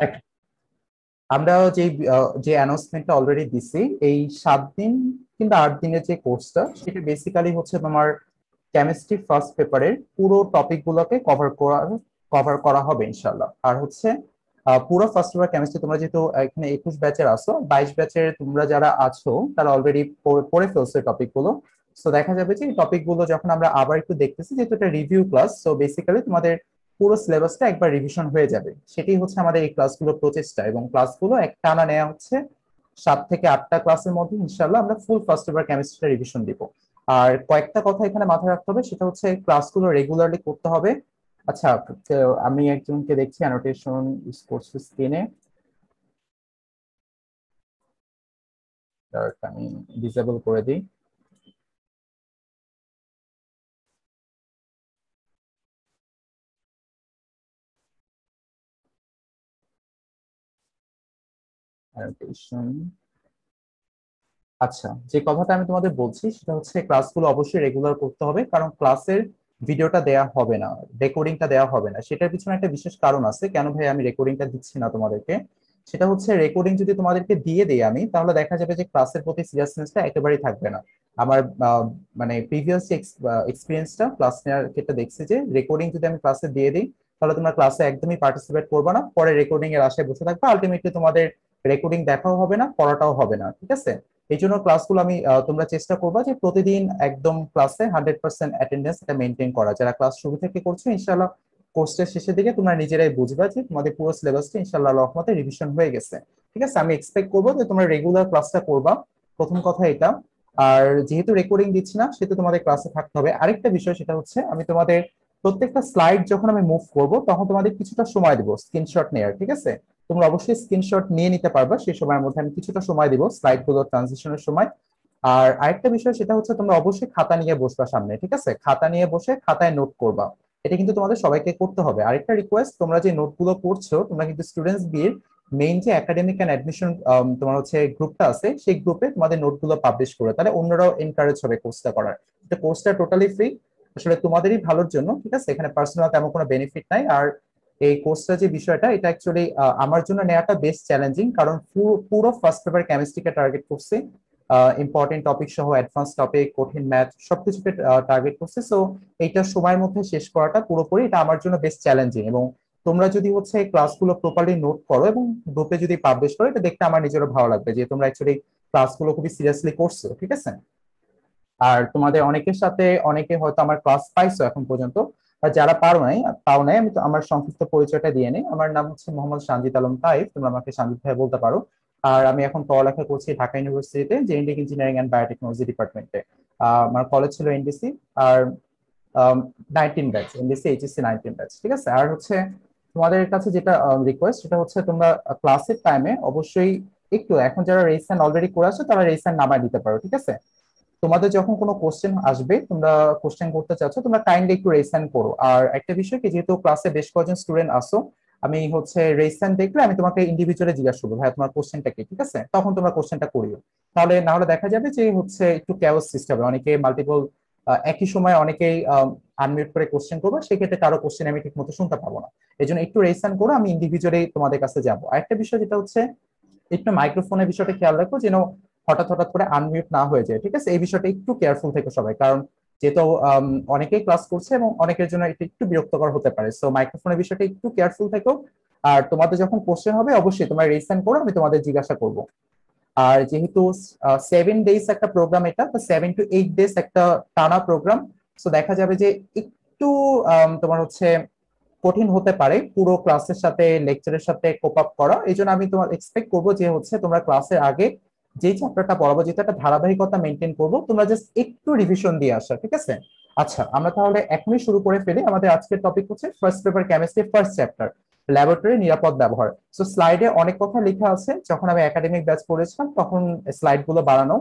এক- আমরা যে অ্যানাউন্সমেন্টটা অলরেডি দিছি, এই 7 দিন কিংবা 8 দিনের যে কোর্সটা, সেটা বেসিক্যালি হচ্ছে তোমার কেমিস্ট্রি ফার্স্ট পেপারের পুরো টপিক গুলোকে কভার করা হবে ইনশাল্লাহ। আর হচ্ছে পুরো ফার্স্ট পেপার কেমিস্ট্রি, তোমরা যেহেতু এখানে 21 ব্যাচের আছো, 22 ব্যাচের তোমরা যারা আছো তারা অলরেডি পড়ে ফেলছো টপিক গুলো। তো দেখা যাবে যে এই টপিক গুলো যখন আমরা আবার একটু দেখতেছি, যেহেতু এটা রিভিউ ক্লাস, তো বেসিক্যালি তোমাদের পুরো সিলেবাসটা একবার রিভিশন হয়ে যাবে। সেটাই হচ্ছে আমাদের এই ক্লাসগুলোর প্রচেষ্টা, এবং ক্লাসগুলো একটানা নেওয়া হচ্ছে 7 থেকে 8টা ক্লাসের মধ্যে। ইনশাল্লাহ আমরা ফুল ফার্স্ট পেপার কেমিস্ট্রিটা রিভিশন দিব। আর কয়েকটা কথা এখানে মাথায় রাখতে হবে, সেটা হচ্ছে ক্লাসগুলো রেগুলারলি করতে হবে। আচ্ছা, তো আমি একজনকে দেখছি অ্যানোটেশন ইউজ করছে স্ক্রিনে, আমি ডিসেবল করে দিই। অ্যানোটেশন। আচ্ছা, যে কথাটা আমি তোমাদের বলছি সেটা হচ্ছে ক্লাসগুলো অবশ্যই রেগুলার করতে হবে, কারণ ক্লাসের ভিডিওটা দেয়া হবে না, রেকর্ডিংটা দেওয়া হবে না। সেটার পিছনে একটা বিশেষ কারণ আছে কেন ভাই আমি রেকর্ডিংটা দিচ্ছি না তোমাদেরকে। সেটা হচ্ছে রেকর্ডিং যদি তোমাদেরকে দিয়ে দেই আমি, তাহলে দেখা যাবে যে ক্লাসের প্রতি সিরিয়াসনেসটা একেবারেই থাকবে না। আমার মানে প্রিভিয়াস যে এক্সপিরিয়েন্সটা ক্লাস নেওয়ার ক্ষেত্রে দেখছি যে রেকর্ডিং যদি আমি ক্লাসে দিয়ে দিই, তাহলে তোমরা ক্লাসে একদমই পার্টিসিপেট করবে না, পরে রেকর্ডিং এর আশায় বসে থাকবে, আলটিমেটলি তোমাদের রেকর্ডিং দেখাও হবে না, পড়াটাও হবে না। ঠিক আছে? এই জন্য ক্লাসগুলো আমি তোমরা চেষ্টা করবা যে প্রতিদিন একদম ক্লাসে 100% অ্যাটেন্ডেন্স এটা মেনটেন করা। যারা ক্লাস শুরু থেকে করছো, ইনশাল্লাহ কোর্সের শেষের দিকে তোমরা নিজেরাই বুঝবা যে তোমাদের পুরো সিলেবাসটা ইনশাল্লাহ রহমতে রিভিশন হয়ে গেছে। ঠিক আছে? আমি এক্সপেক্ট করবো যে তোমরা রেগুলার ক্লাসটা করবা, প্রথম কথা এটা। আর যেহেতু রেকর্ডিং দিচ্ছি না, সেহেতু তোমাদের ক্লাসে থাকতে হবে। আরেকটা বিষয় সেটা হচ্ছে, আমি তোমাদের প্রত্যেকটা স্লাইড যখন আমি মুভ করব, তখন তোমাদের কিছুটা সময় দেবো স্ক্রিনশট নেওয়ার। ঠিক আছে? তোমরা অবশ্যই স্ক্রিনশট নিয়ে নিতে পারবা, সেই সময়ের মধ্যে আমি কিছুটা সময় দিব স্লাইড গুলো ট্রানজিশনের সময়। আর আরেকটা বিষয় সেটা হচ্ছে, তোমরা অবশ্যই খাতা নিয়ে বসবা সামনে। ঠিক আছে? খাতা নিয়ে বসে খাতায় নোট করবা। এটা কিন্তু তোমাদের সবাইকে করতে হবে। আরেকটা রিকোয়েস্ট, তোমরা যে নোটগুলো করছো, তোমরা কিন্তু স্টুডেন্টস বির মেইন যে একাডেমিক এন্ড অ্যাডমিশন তোমার হচ্ছে গ্রুপটা আছে, সেই গ্রুপে তোমাদের নোটগুলো পাবলিশ করে, তাহলে অন্যরাও এনকারেজ হবে কোর্সটা করার। এটা কোর্সটা টোটালি ফ্রি, আসলে তোমাদেরই ভালোর জন্য। ঠিক আছে? এখানে পার্সোনাল তেমন কোনো বেনিফিট নাই। আর এই কোর্সটা যে বিষয়টা, এটা অ্যাকচুয়ালি আমার জন্য নেওয়াটা বেশ চ্যালেঞ্জিং, কারণ পুরো ফার্স্ট পেপার কেমিস্ট্রিকে টার্গেট করছি, ইম্পর্টেন্ট টপিক সহ অ্যাডভান্স টপিক, কঠিন ম্যাথ সবকিছুকে টার্গেট করছে। সো এইটা সময়ের মধ্যে শেষ করাটা পুরোপুরি এটা আমার জন্য বেশ চ্যালেঞ্জিং। এবং তোমরা যদি হচ্ছে ক্লাসগুলো প্রপারলি নোট করো এবং গ্রুপে যদি পাবলিশ করো, এটা দেখতে আমার নিজেরও ভালো লাগবে যে তোমরা অ্যাকচুয়ালি ক্লাসগুলো খুবই সিরিয়াসলি করছো। ঠিক আছে? আর তোমাদের অনেকের সাথে অনেকে হয়তো আমার ক্লাস পাইছো এখন পর্যন্ত, আর যারা পাও নাই, আমি তো আমার সংক্ষিপ্ত পরিচয়টা দিয়ে নিই। আমার নাম হচ্ছে মোহাম্মদ সানজিদ আলম তাইফ, তোমরা আমাকে সানজিদ ভাই বলতে পারো। আর আমি এখন পড়ালেখা করছি ঢাকা ইউনিভার্সিটিতে জেনেটিক ইঞ্জিনিয়ারিং অ্যান্ড বায়োটেকনোলজি ডিপার্টমেন্টে। আমার কলেজ ছিল এনডিসি। আর 19 ব্যাচ এনডিসি এইচএসসি 19 ব্যাচ। ঠিক আছে? আর হচ্ছে তোমাদের কাছে যেটা রিকোয়েস্ট, সেটা হচ্ছে তোমরা ক্লাসের টাইমে অবশ্যই একটু, এখন যারা রেজিস্ট্রেশন অলরেডি করে আসো তারা রেজিস্ট্রেশন নামায় দিতে পারো। ঠিক আছে? তোমাদের যখন কোনো কোশ্চেন আসবে, তোমরা কোশ্চেন করতে চাচ্ছ, তোমরা কাইন্ডলি একটু রেজিস্ট্রেশন করো। আর একটা বিষয় কি, যেহেতু ক্লাসে বেশ কয়েকজন স্টুডেন্ট আসো, আমি হচ্ছে রেজিস্ট্রেশন দেখলে আমি তোমাকে ইন্ডিভিজুয়ালি জিজ্ঞাসা করবো, ভাই তোমার কোশ্চেনটা কি। ঠিক আছে? তখন তোমরা কোশ্চেনটা করিও। তাহলে না হলে দেখা যাবে যে হচ্ছে একটু ক্যাওস সৃষ্টি হবে, অনেকে মাল্টিপল একই সময় অনেকেই আনমিউট করে কোশ্চেন করবো, সেক্ষেত্রে কারো কোশ্চেন আমি ঠিক মতো শুনতে পাবো না। এই জন্য একটু রেজিস্ট্রেশন করো, আমি ইন্ডিভিজুয়ালি তোমাদের কাছে যাবো। আরেকটা বিষয় যেটা হচ্ছে, একটু মাইক্রোফোনের বিষয়টা খেয়াল রাখো যেন হঠাৎ হঠাৎ করে আনমিউট না হয়ে যায়। ঠিক আছে? এই বিষয়টা একটু কেয়ারফুল থেকো সবাই, কারণ যেহেতু অনেকেই ক্লাস করছে এবং অনেকের জন্য এটা একটু বিরক্তকর হতে পারে। সো মাইক্রোফোনের বিষয়টা একটু কেয়ারফুল থেকো। আর তোমাদের যখন কোশ্চেন হবে, অবশ্যই তোমরা রেজিস্ট্রেশন করো, আমি তোমাদের জিজ্ঞাসা করব। আর যেহেতু 7 ডেজ একটা প্রোগ্রাম, এটা তো 7 to 8 ডেজ একটা টানা প্রোগ্রাম। সো দেখা যাবে যে একটু তোমার হচ্ছে কঠিন হতে পারে পুরো ক্লাসের সাথে লেকচারের সাথে কোপ আপ করা। এই জন্য আমি তোমার এক্সপেক্ট করবো যে হচ্ছে তোমরা ক্লাসের আগে যে চ্যাপ্টারটা পড়াবো, যেটা একটা ধারাবাহিকতা মেনটেন করবো, তোমরা জাস্ট একটু রিভিশন দিয়ে আসা। ঠিক আছে? আচ্ছা, আমরা তাহলে এখনই শুরু করে ফেলি। আমাদের আজকের টপিক হচ্ছে first paper chemistry first chapter, laboratory নিরাপদ ব্যবহার। সো স্লাইডে অনেক কথা লেখা আছে, যখন আমি একাডেমিক ব্যাচ পড়েছিলাম তখন স্লাইড গুলো বাড়ানো।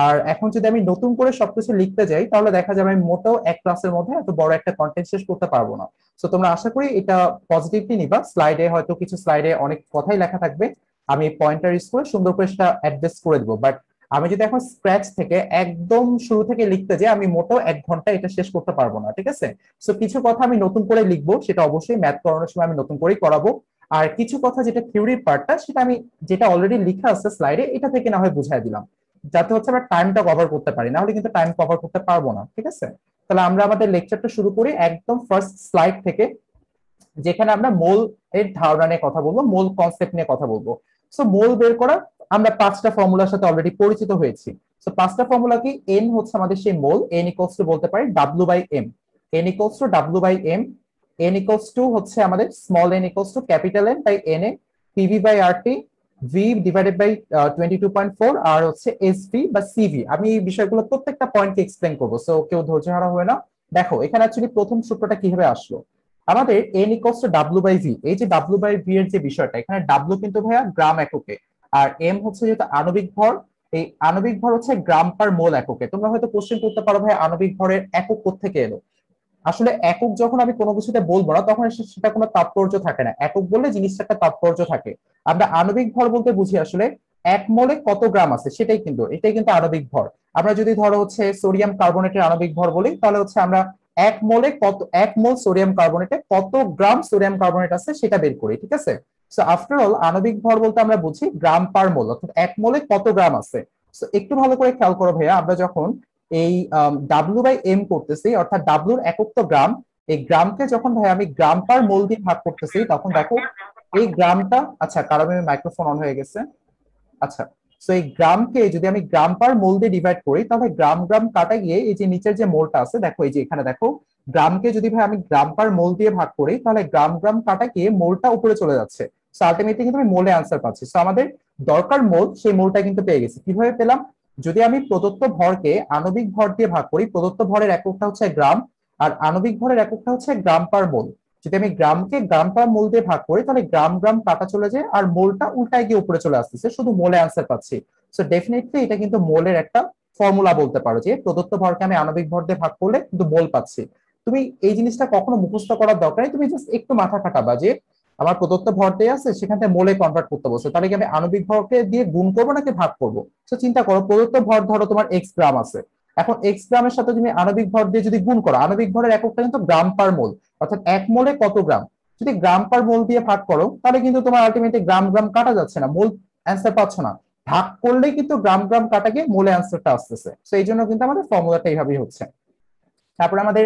আর এখন যদি আমি নতুন করে সবকিছু লিখতে যাই, তাহলে দেখা যাবে আমি মোটেও এক ক্লাসের মধ্যে এত বড় একটা কন্টেন্ট শেষ করতে পারবো না। সো তোমরা আশা করি এটা পজিটিভলি নিবা। স্লাইডে হয়তো কিছু স্লাইডে অনেক কথাই লেখা থাকবে, আমি পয়েন্টার ইউজ করে সুন্দর করে সেটা অ্যাডজাস্ট করে দেবো। বাট আমি যদি এখন স্ক্র্যাচ থেকে একদম শুরু থেকে লিখতে যাই, আমি মোটেও 1 ঘন্টা এটা শেষ করতে পারবো না। ঠিক আছে? সো কিছু কথা আমি নতুন করে লিখবো, সেটা অবশ্যই ম্যাথ করানোর সময় আমি নতুন করেই করাবো। আর কিছু কথা যেটা থিওরির পার্টটা সেটা আমি যেটা অলরেডি লেখা আছে স্লাইডে এটা থেকে না হয় বুঝাই দিলাম, যাতে হচ্ছে আমরা টাইমটা কভার করতে পারি, না হলে কিন্তু টাইম কভার করতে পারবো না। ঠিক আছে, তাহলে আমরা আমাদের লেকচারটা শুরু করি একদম ফার্স্ট স্লাইড থেকে, যেখানে আমরা মোল এর ধারণা নিয়ে কথা বলবো, মোল কনসেপ্ট নিয়ে কথা বলবো। সো মোল বের করা, আমরা 5টা ফর্মুলার সাথে অলরেডি পরিচিত হয়েছি। সো 5টা ফর্মুলা কি, এন হচ্ছে আমাদের সেই মোল, এন ইকুয়ালস টু বলতে পারি W by M, N equals to W by M, N equals to হচ্ছে আমাদের small N equals to capital N by N A, PV by R T, V divided by 22.4, আর হচ্ছে SV বা CV. আমি এই বিষয়গুলো প্রত্যেকটা পয়েন্টকে এক্সপ্লেন করবো, সো কেউ ধৈর্য হারা হয় না। দেখো এখানে অ্যাকচুয়ালি প্রথম সূত্রটা কিভাবে আসলো, আমাদের N equals to W by V, এই যে ডাব্লিউ বাই ভি এর যে বিষয়টা, এখানে ডাব্লিউ কিন্তু ভাইয়া গ্রাম এককে, আর এম হচ্ছে যেটা আণবিক ভর, এই আণবিক ভর হচ্ছে গ্রাম পার মোল এককে। তোমরা হয়তো কোশ্চেন করতে পারো ভাই আণবিক ভরের একক কোত্থেকে এলো। আসলে একক যখন আমি কোনো কিছুতে বলবো না তখন সেটা কোনো তাৎপর্য থাকে না, একক বললে জিনিসটা একটা তাৎপর্য থাকে। আমরা আণবিক ভর বলতে বুঝি আসলে এক মোলে কত গ্রাম আছে সেটাই, কিন্তু এটাই কিন্তু আণবিক ভর। আমরা যদি ধরো হচ্ছে সোডিয়াম কার্বনেটের আণবিক ভর বলি, তাহলে হচ্ছে আমরা এক মোলে কত, এক মোল সোডিয়াম কার্বনেটে কত গ্রাম সোডিয়াম কার্বনেট আছে সেটা বের করি। ঠিক আছে, সো আফটার অল আণবিক ভর বলতে আমরা বুঝি গ্রাম পার মোল, অর্থাৎ এক মোলে কত গ্রাম আছে। সো একটু ভালো করে খেয়াল করো ভাইয়া, আমরা যখন এই ডাব্লিউ বাই এম করতেছি, অর্থাৎ ডাব্লিউর একক তো গ্রাম, এই গ্রামকে যখন ভাই আমি গ্রাম পার মোল দিয়ে ভাগ করতেছি, তখন দেখো এই গ্রামটা, আচ্ছা কারণ মাইক্রোফোন অন হয়ে গেছে, আচ্ছা। সো এই গ্রামকে যদি আমি গ্রাম পার মোল দিয়ে ডিভাইড করি, তাহলে গ্রাম গ্রাম কাটা গিয়ে এই যে নিচের যে মোলটা আছে, দেখো এই যে এখানে দেখো, গ্রামকে যদি ভাই আমি গ্রাম পার মোল দিয়ে ভাগ করি, তাহলে গ্রাম গ্রাম কাটা গিয়ে মোলটা উপরে চলে যাচ্ছে। সো আলটিমেটলি কিন্তু আমি মোলে আনসার পাচ্ছি। সো আমাদের দরকার মোল, সেই মোলটা কিন্তু পেয়ে গেছি। কিভাবে পেলাম, যদি আমি প্রদত্ত ভরকে আণবিক ভর দিয়ে ভাগ করি, প্রদত্ত ভরের এককটা হচ্ছে গ্রাম আর আণবিক ভরের এককটা হচ্ছে গ্রাম পার মোল, যদি আমি গ্রামকে গ্রাম পার মোল দিয়ে ভাগ করি, তাহলে গ্রাম গ্রাম কাটা চলে যায় আর মোলটা উল্টায় গিয়ে উপরে চলে আসতেছে, শুধু মোলে আনসার পাচ্ছি। সো ডেফিনেটলি এটা কিন্তু মোলের একটা ফর্মুলা বলতে পারো, যে প্রদত্ত ভরকে আমি আণবিক ভর দিয়ে ভাগ করলে কিন্তু মোল পাচ্ছি। তুমি এই জিনিসটা কখনো মুখস্থ করার দরকার নেই, তুমি জাস্ট একটু মাথা খাটাবা যে আমার প্রদত্ত ভর দিয়ে আছে, সেখান থেকে মোলে কনভার্ট করতে বলছে, তাহলে কি আমি আণবিক ভরকে দিয়ে গুণ করবো নাকি ভাগ করবো। তো চিন্তা করো, প্রদত্ত ভর ধরো তোমার এক্স গ্রাম আছে, এখন এক্স গ্রামের সাথে তুমি আণবিক ভর দিয়ে যদি গুণ করো, আণবিক ভরের এককটা কিন্তু গ্রাম পার মোল, অর্থাৎ এক মোলে কত গ্রাম, যদি গ্রাম পার মোল দিয়ে ভাগ করো, তাহলে কিন্তু তোমার আলটিমেটলি গ্রাম গ্রাম কাটা যাচ্ছে না, মোল অ্যান্সার পাচ্ছ না। ভাগ করলেই কিন্তু গ্রাম গ্রাম কাটা গিয়ে মোলে অ্যান্সারটা আসতেছে। তো এই জন্য কিন্তু আমাদের ফর্মুলাটা এইভাবেই হচ্ছে। তারপরে আমাদের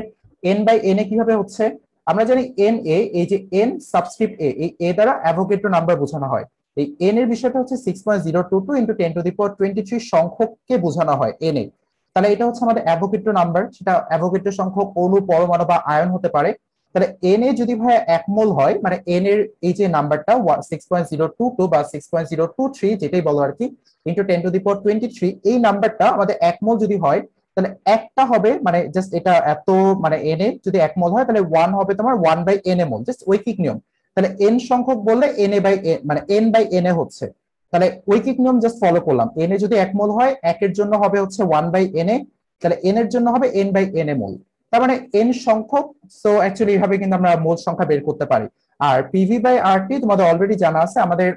এন বাই এন এ কিভাবে হচ্ছে, আমরা জানি এন এ, এই যে এন সাবস্ক্রিপ্ট এ, এই এ দ্বারা অ্যাভোগাড্রো নাম্বার বোঝানো হয়। এই এন এর বিষয়টা হচ্ছে 6.022 ইন্টু 10⁻23 সংখ্যককে বোঝানো হয় এন এ। তাহলে এটা হচ্ছে আমাদের অ্যাভোগাড্রো নাম্বার, সেটা অ্যাভোগাড্রো সংখ্যক অণু পরমাণু বা আয়ন হতে পারে। তাহলে এন এ যদি ভাই এক মোল হয়, মানে এন এর এই যে নাম্বারটা 6.022 বা 6.023 যেটাই বলো আর কি, ইন্টু 10⁻23, এই নাম্বারটা আমাদের এক মোল যদি হয়, তাহলে একটা হবে মানে জাস্ট এটা এত, মানে এন এ যদি এক মোল হয়, তাহলে ওয়ান হবে তোমার one by N A mole, just ঐকিক নিয়ম। তাহলে এন সংখ্যক বললে এন এ বাই মানে এন বাই এন এ হচ্ছে, তাহলে ঐকিক নিয়ম জাস্ট ফলো করলাম। এন এ যদি এক মোল হয়, একের জন্য হবে হচ্ছে ওয়ান বাই এন এ, তাহলে এন এর জন্য হবে এন বাই এন এ মোল, তার মানে এন সংখ্যক। সো অ্যাকচুয়ালি এইভাবে কিন্তু আমরা মোল সংখ্যা বের করতে পারি। আর পিভি বাই আর টি তোমাদের অলরেডি জানা আছে, আমাদের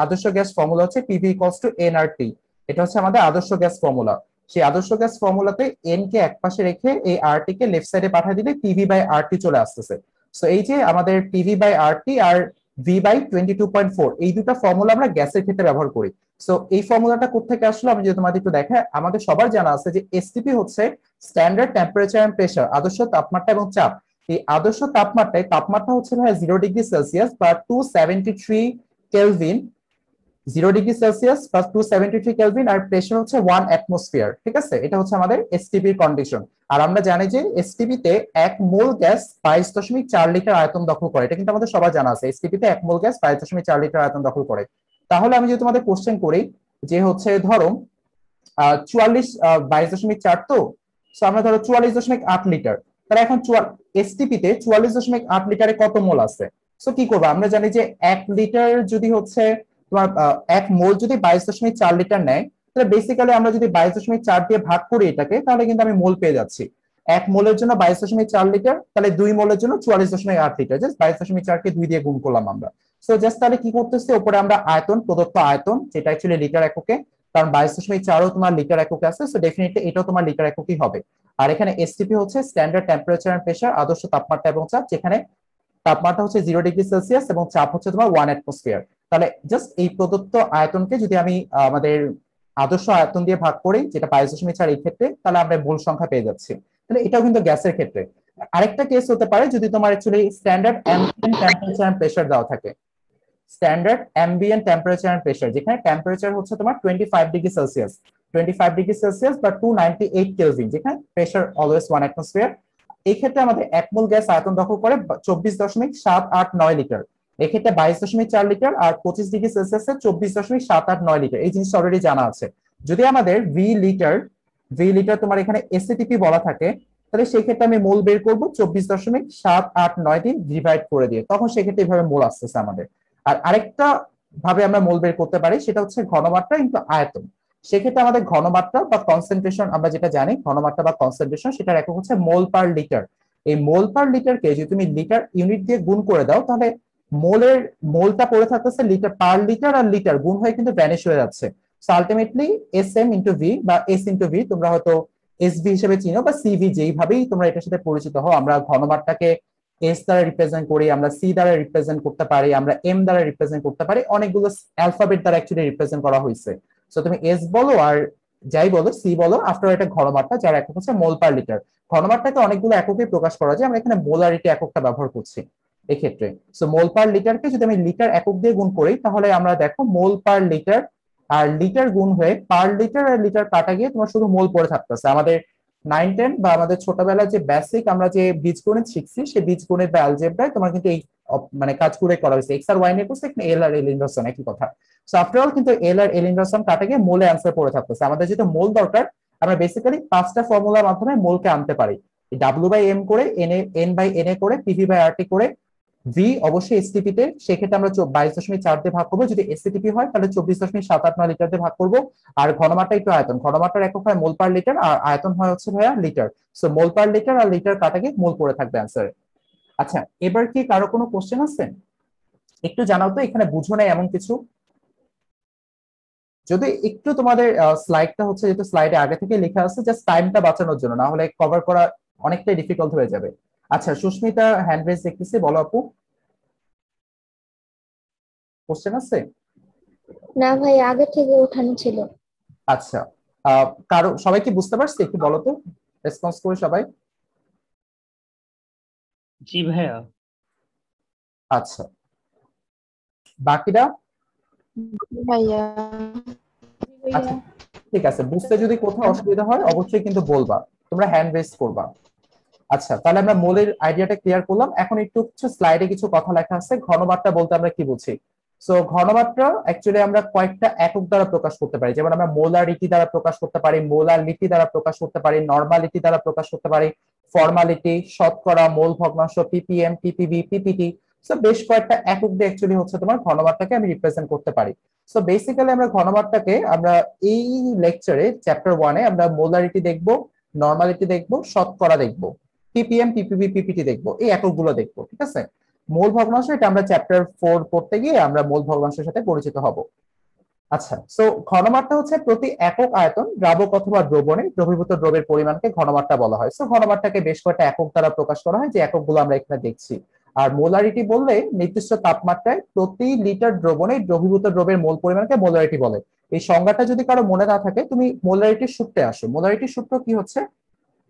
আদর্শ গ্যাস ফর্মুলা হচ্ছে পিভি ইকুয়ালস টু এন আর টি, এটা হচ্ছে আমাদের আদর্শ গ্যাস ফর্মুলা। সেই আদর্শ গ্যাস ফর্মুলাতে এন কে এক পাশে রেখে এই আর টি কে লেফট সাইডে পাঠিয়ে দিলে পিভি বাই আর টি চলে আসতেছে। সো এই যে আমাদের পিভি বাই আর টি আর ভি বাই 22.4, এই দুটো ফর্মুলা আমরা গ্যাসের ক্ষেত্রে ব্যবহার করি। সো এই ফর্মুলাটা কোথেকে আসলো আমি যদি তোমাদের একটু দেখাই, আমাদের সবার জানা আছে যে এসটিপি হচ্ছে স্ট্যান্ডার্ড টেম্পারেচার এন্ড প্রেসার, আদর্শ তাপমাত্রা এবং চাপ। এই আদর্শ তাপমাত্রা হচ্ছে ভাই 0°C বা 273 কেলভিন, 0°C প্লাস 273 কেলভিন, আর প্রেসার হচ্ছে 1 অ্যাটমসফিয়ার। ঠিক আছে, এটা হচ্ছে আমাদের এসটিপি এর কন্ডিশন। আর আমরা জানি যে এসটিপি তে 1 মোল গ্যাস 22.4 লিটার আয়তন দখল করে, এটা কিন্তু আমাদের সবার জানা আছে, এসটিপি তে 1 মোল গ্যাস 22.4 লিটার আয়তন দখল করে। তাহলে আমি যদি তোমাদের কোশ্চেন করি যে হচ্ছে ধরো 44 22.4, তো আমরা ধরো 44.8 লিটার, তাহলে এখন এসটিপি তে 44.8 লিটারে কত মোল আছে। সো কি করবো, আমরা জানি যে 1 লিটার যদি হচ্ছে তোমার 1 মোল যদি 22.4 লিটার নেয়, তাহলে বেসিক্যালি আমরা যদি 22.4 দিয়ে ভাগ করি এটাকে, তাহলে কিন্তু আমি মোল পেয়ে যাচ্ছি। 1 মোলের জন্য 22.4 লিটার, তাহলে 2 মোলের জন্য 44.8 লিটার, জাস্ট 22.4 কে 2 দিয়ে গুণ করলাম আমরা। সো জাস্ট তাহলে কি করতেছি, উপরে আমরা আয়তন, প্রদত্ত আয়তন যেটা অ্যাকচুয়ালি লিটার এককে, কারণ 22.4ও তোমার লিটার এককে আছে, সো ডেফিনেটলি এটাও তোমার লিটার এককই হবে। আর এখানে এসটিপি হচ্ছে স্ট্যান্ডার্ড টেম্পারেচার এন্ড প্রেসার, আদর্শ তাপমাত্রা এবং চাপ, যেখানে তাপমাত্রা হচ্ছে 0°C এবং চাপ হচ্ছে তোমার 1 অ্যাটমসফিয়ার। তাহলে জাস্ট এই প্রদত্ত আয়তনকে যদি আমি আমাদের আদর্শ আয়তন দিয়ে ভাগ করি, যেটা 22.4 এই ক্ষেত্রে, তাহলে আমরা মূল সংখ্যা পেয়ে যাচ্ছি। তাহলে এটাও কিন্তু গ্যাসের ক্ষেত্রে। আরেকটা কেস হতে পারে যদি তোমার actually standard ambient temperature and pressure দেওয়া থাকে। Standard ambient temperature and pressure, যেখানে টেম্পারেচার হচ্ছে তোমার 25°C, 25°C বা 298 কেলভিন, যেখানে প্রেসার অলওয়েজ 1 অ্যাটমসফিয়ার। এই ক্ষেত্রে আমাদের 1 মোল গ্যাস আয়তন দখল করে 24.789 লিটার। এক্ষেত্রে 22.4 লিটার, আর 25°C 24.789 লিটার। এই জিনিসটা অলরেডি জানা আছে। যদি আমাদের ভি লিটার তোমার এখানে এসএটিপি বলা থাকে, তাহলে সেই ক্ষেত্রে আমি মোল বের করবো 24.789 দিয়ে ডিভাইড করে দিয়ে, তখন সেক্ষেত্রে এইভাবে মোল আসতেছে আমাদের। আর আরেকটা ভাবে আমরা মোল বের করতে পারি, সেটা হচ্ছে ঘনমাত্রা ইনটু আয়তন। সেক্ষেত্রে আমাদের ঘনমাত্রা বা কনসেন্ট্রেশন, আমরা যেটা জানি ঘনমাত্রা বা কনসেন্ট্রেশন, সেটার একক হচ্ছে মোল পার লিটার। এই মোল পার লিটারকে যদি তুমি লিটার ইউনিট দিয়ে গুণ করে দাও, তাহলে মোলটা পড়ে থাকতেছে লিটার পার লিটার, আর লিটার গুণ হয়ে কিন্তু ভ্যানিশ হয়ে যাচ্ছে। So ultimately S M into V বা এস ইন্টু ভি, তোমরা হয়তো এসভি হিসেবে চিনো বা সিভি, যেইভাবেই তোমরা এটার সাথে পরিচিত হও। আমরা ঘনমাত্রাকে এস দ্বারা রিপ্রেজেন্ট করি, আমরা সি দ্বারা রিপ্রেজেন্ট করতে পারি, আমরা এম দ্বারা রিপ্রেজেন্ট করতে পারি, অনেকগুলো অ্যালফাবেট দ্বারা অ্যাকচুয়ালি রিপ্রেজেন্ট করা হয়েছে। সো তুমি এস বলো আর যাই বলো, সি বলো, আফটার এটা ঘনমাত্রা, যার একক হচ্ছে মোল পার লিটার। ঘনমাত্রাকে অনেকগুলো এককে প্রকাশ করা যায়, আমরা এখানে মোলারিটি এককটা ব্যবহার করছি এক্ষেত্রে। সো মোল পার লিটারকে যদি আমি লিটার একক দিয়ে গুণ করি, তাহলে আমরা দেখো মোল পার লিটার আর লিটার গুণ হয়ে পার লিটার আর লিটার কাটা গিয়ে তোমার শুধু মোল পড়ে থাকতেছে। আমাদের 9-10 বা আমাদের ছোটবেলায় যে বেসিক আমরা যে বীজগণিত শিখছি, সেই বীজগণিত বা অ্যালজেব্রায় তোমার কিন্তু এই মানে কাজগুলো করা হয়েছে। এক্স আর ওয়াই নিয়ে করছে, এখানে এল আর এল ইনভার্সন একই কথা। সো আফটার অল কিন্তু এল আর এল ইনভার্সন কাটা গিয়ে মোলে অ্যান্সার পড়ে থাকতেছে। আমাদের যেহেতু মোল দরকার, আমরা বেসিক্যালি 5টা ফর্মুলার মাধ্যমে মোলকে আনতে পারি। ডাব্লিউ বাই এম করে, এন বাই এন এ করে, পিভি বাই আর টি করে, ভি অবশ্যই এসটিপি তে, সেক্ষেত্রে আমরা 22.4 দিয়ে ভাগ করবো। যদি এসটিপি হয় তাহলে 24.789 লিটার দিয়ে ভাগ করবো। আর ঘনমাত্রা একটু আয়তন, ঘনমাত্রার একক হয় মোল পার লিটার, আর আয়তন হয় হচ্ছে ভাইয়া লিটার। সো মোল পার লিটার আর লিটার কাটা গিয়ে মোল পড়ে থাকবে অ্যান্সারে। আচ্ছা, এবার কি কারো কোনো কোশ্চেন আছে? একটু জানাও তো, এখানে বুঝো নাই এমন কিছু। যদি একটু তোমাদের স্লাইডটা হচ্ছে, যেহেতু স্লাইডে আগে থেকে লেখা আছে, জাস্ট টাইমটা বাঁচানোর জন্য, না হলে কভার করা অনেকটাই ডিফিকাল্ট হয়ে যাবে। আচ্ছা, সুস্মিতা হ্যান্ড রেজ দেখতেছি, বলো আপু, কোশ্চেন আছে? না ভাই, আগে থেকে ওঠানো ছিল। আচ্ছা, কারো সবাই কি বুঝতে পারছে একটু বলো তো, রেসপন্স করে সবাই। জি ভাইয়া। আচ্ছা, বাকিরা? ভাইয়া। আচ্ছা, ঠিক আছে, বুঝতে যদি কোথাও অসুবিধা হয় অবশ্যই কিন্তু বলবা, তোমরা হ্যান্ড রেজ করবা। আচ্ছা, তাহলে আমরা মোলের আইডিয়াটা ক্লিয়ার করলাম। এখন একটু কিছু স্লাইডে কিছু কথা লেখা আছে। ঘনমাত্রা বলতে আমরা কি বুঝি? সো ঘনমাত্রা অ্যাকচুয়ালি আমরা কয়েকটা একক দ্বারা প্রকাশ করতে পারি। যেমন আমরা মোলারিটি দ্বারা প্রকাশ করতে পারি, মোলালিটি দ্বারা প্রকাশ করতে পারি, নরমালিটি দ্বারা প্রকাশ করতে পারি, ফর্মালিটি, শতকরা, মোল ভগ্নাংশ, পিপিএম, পিপিবি, পিপিটি। সো বেশ কয়েকটা একক দিয়ে অ্যাকচুয়ালি হচ্ছে তোমার ঘনমাত্রাকে আমি রিপ্রেজেন্ট করতে পারি। সো বেসিক্যালি আমরা ঘনমাত্রাকে আমরা এই লেকচারে চ্যাপ্টার 1-এ আমরা মোলারিটি দেখবো, নরমালিটি দেখবো, শতকরা দেখবো, পিপিএম, পিপিবি, পিপিটি দেখবো, এই এককগুলো দেখবো। ঠিক আছে, মোল ভগ্নাংশ এটা আমরা চ্যাপ্টার 4 পড়তে গিয়ে আমরা মোল ভগ্নাংশের সাথে পরিচিত হব। আচ্ছা, সো ঘনমাত্রা হচ্ছে প্রতি একক আয়তন দ্রাবক অথবা দ্রবণে দ্রবীভূত দ্রবের পরিমাণকে ঘনমাত্রা বলা হয়। সো ঘনমাত্রাকে বেশ কয়েকটা একক দ্বারা প্রকাশ করা হয়, যে এককগুলো আমরা এখানে দেখছি। আর মোলারিটি বললে নির্দিষ্ট তাপমাত্রায় প্রতি লিটার দ্রবণে দ্রবীভূত দ্রবের মোল পরিমাণকে মোলারিটি বলে। এই সংজ্ঞাটা যদি কারো মনে না থাকে, তুমি মোলারিটির সূত্রে আসো। মোলারিটির সূত্র কি হচ্ছে?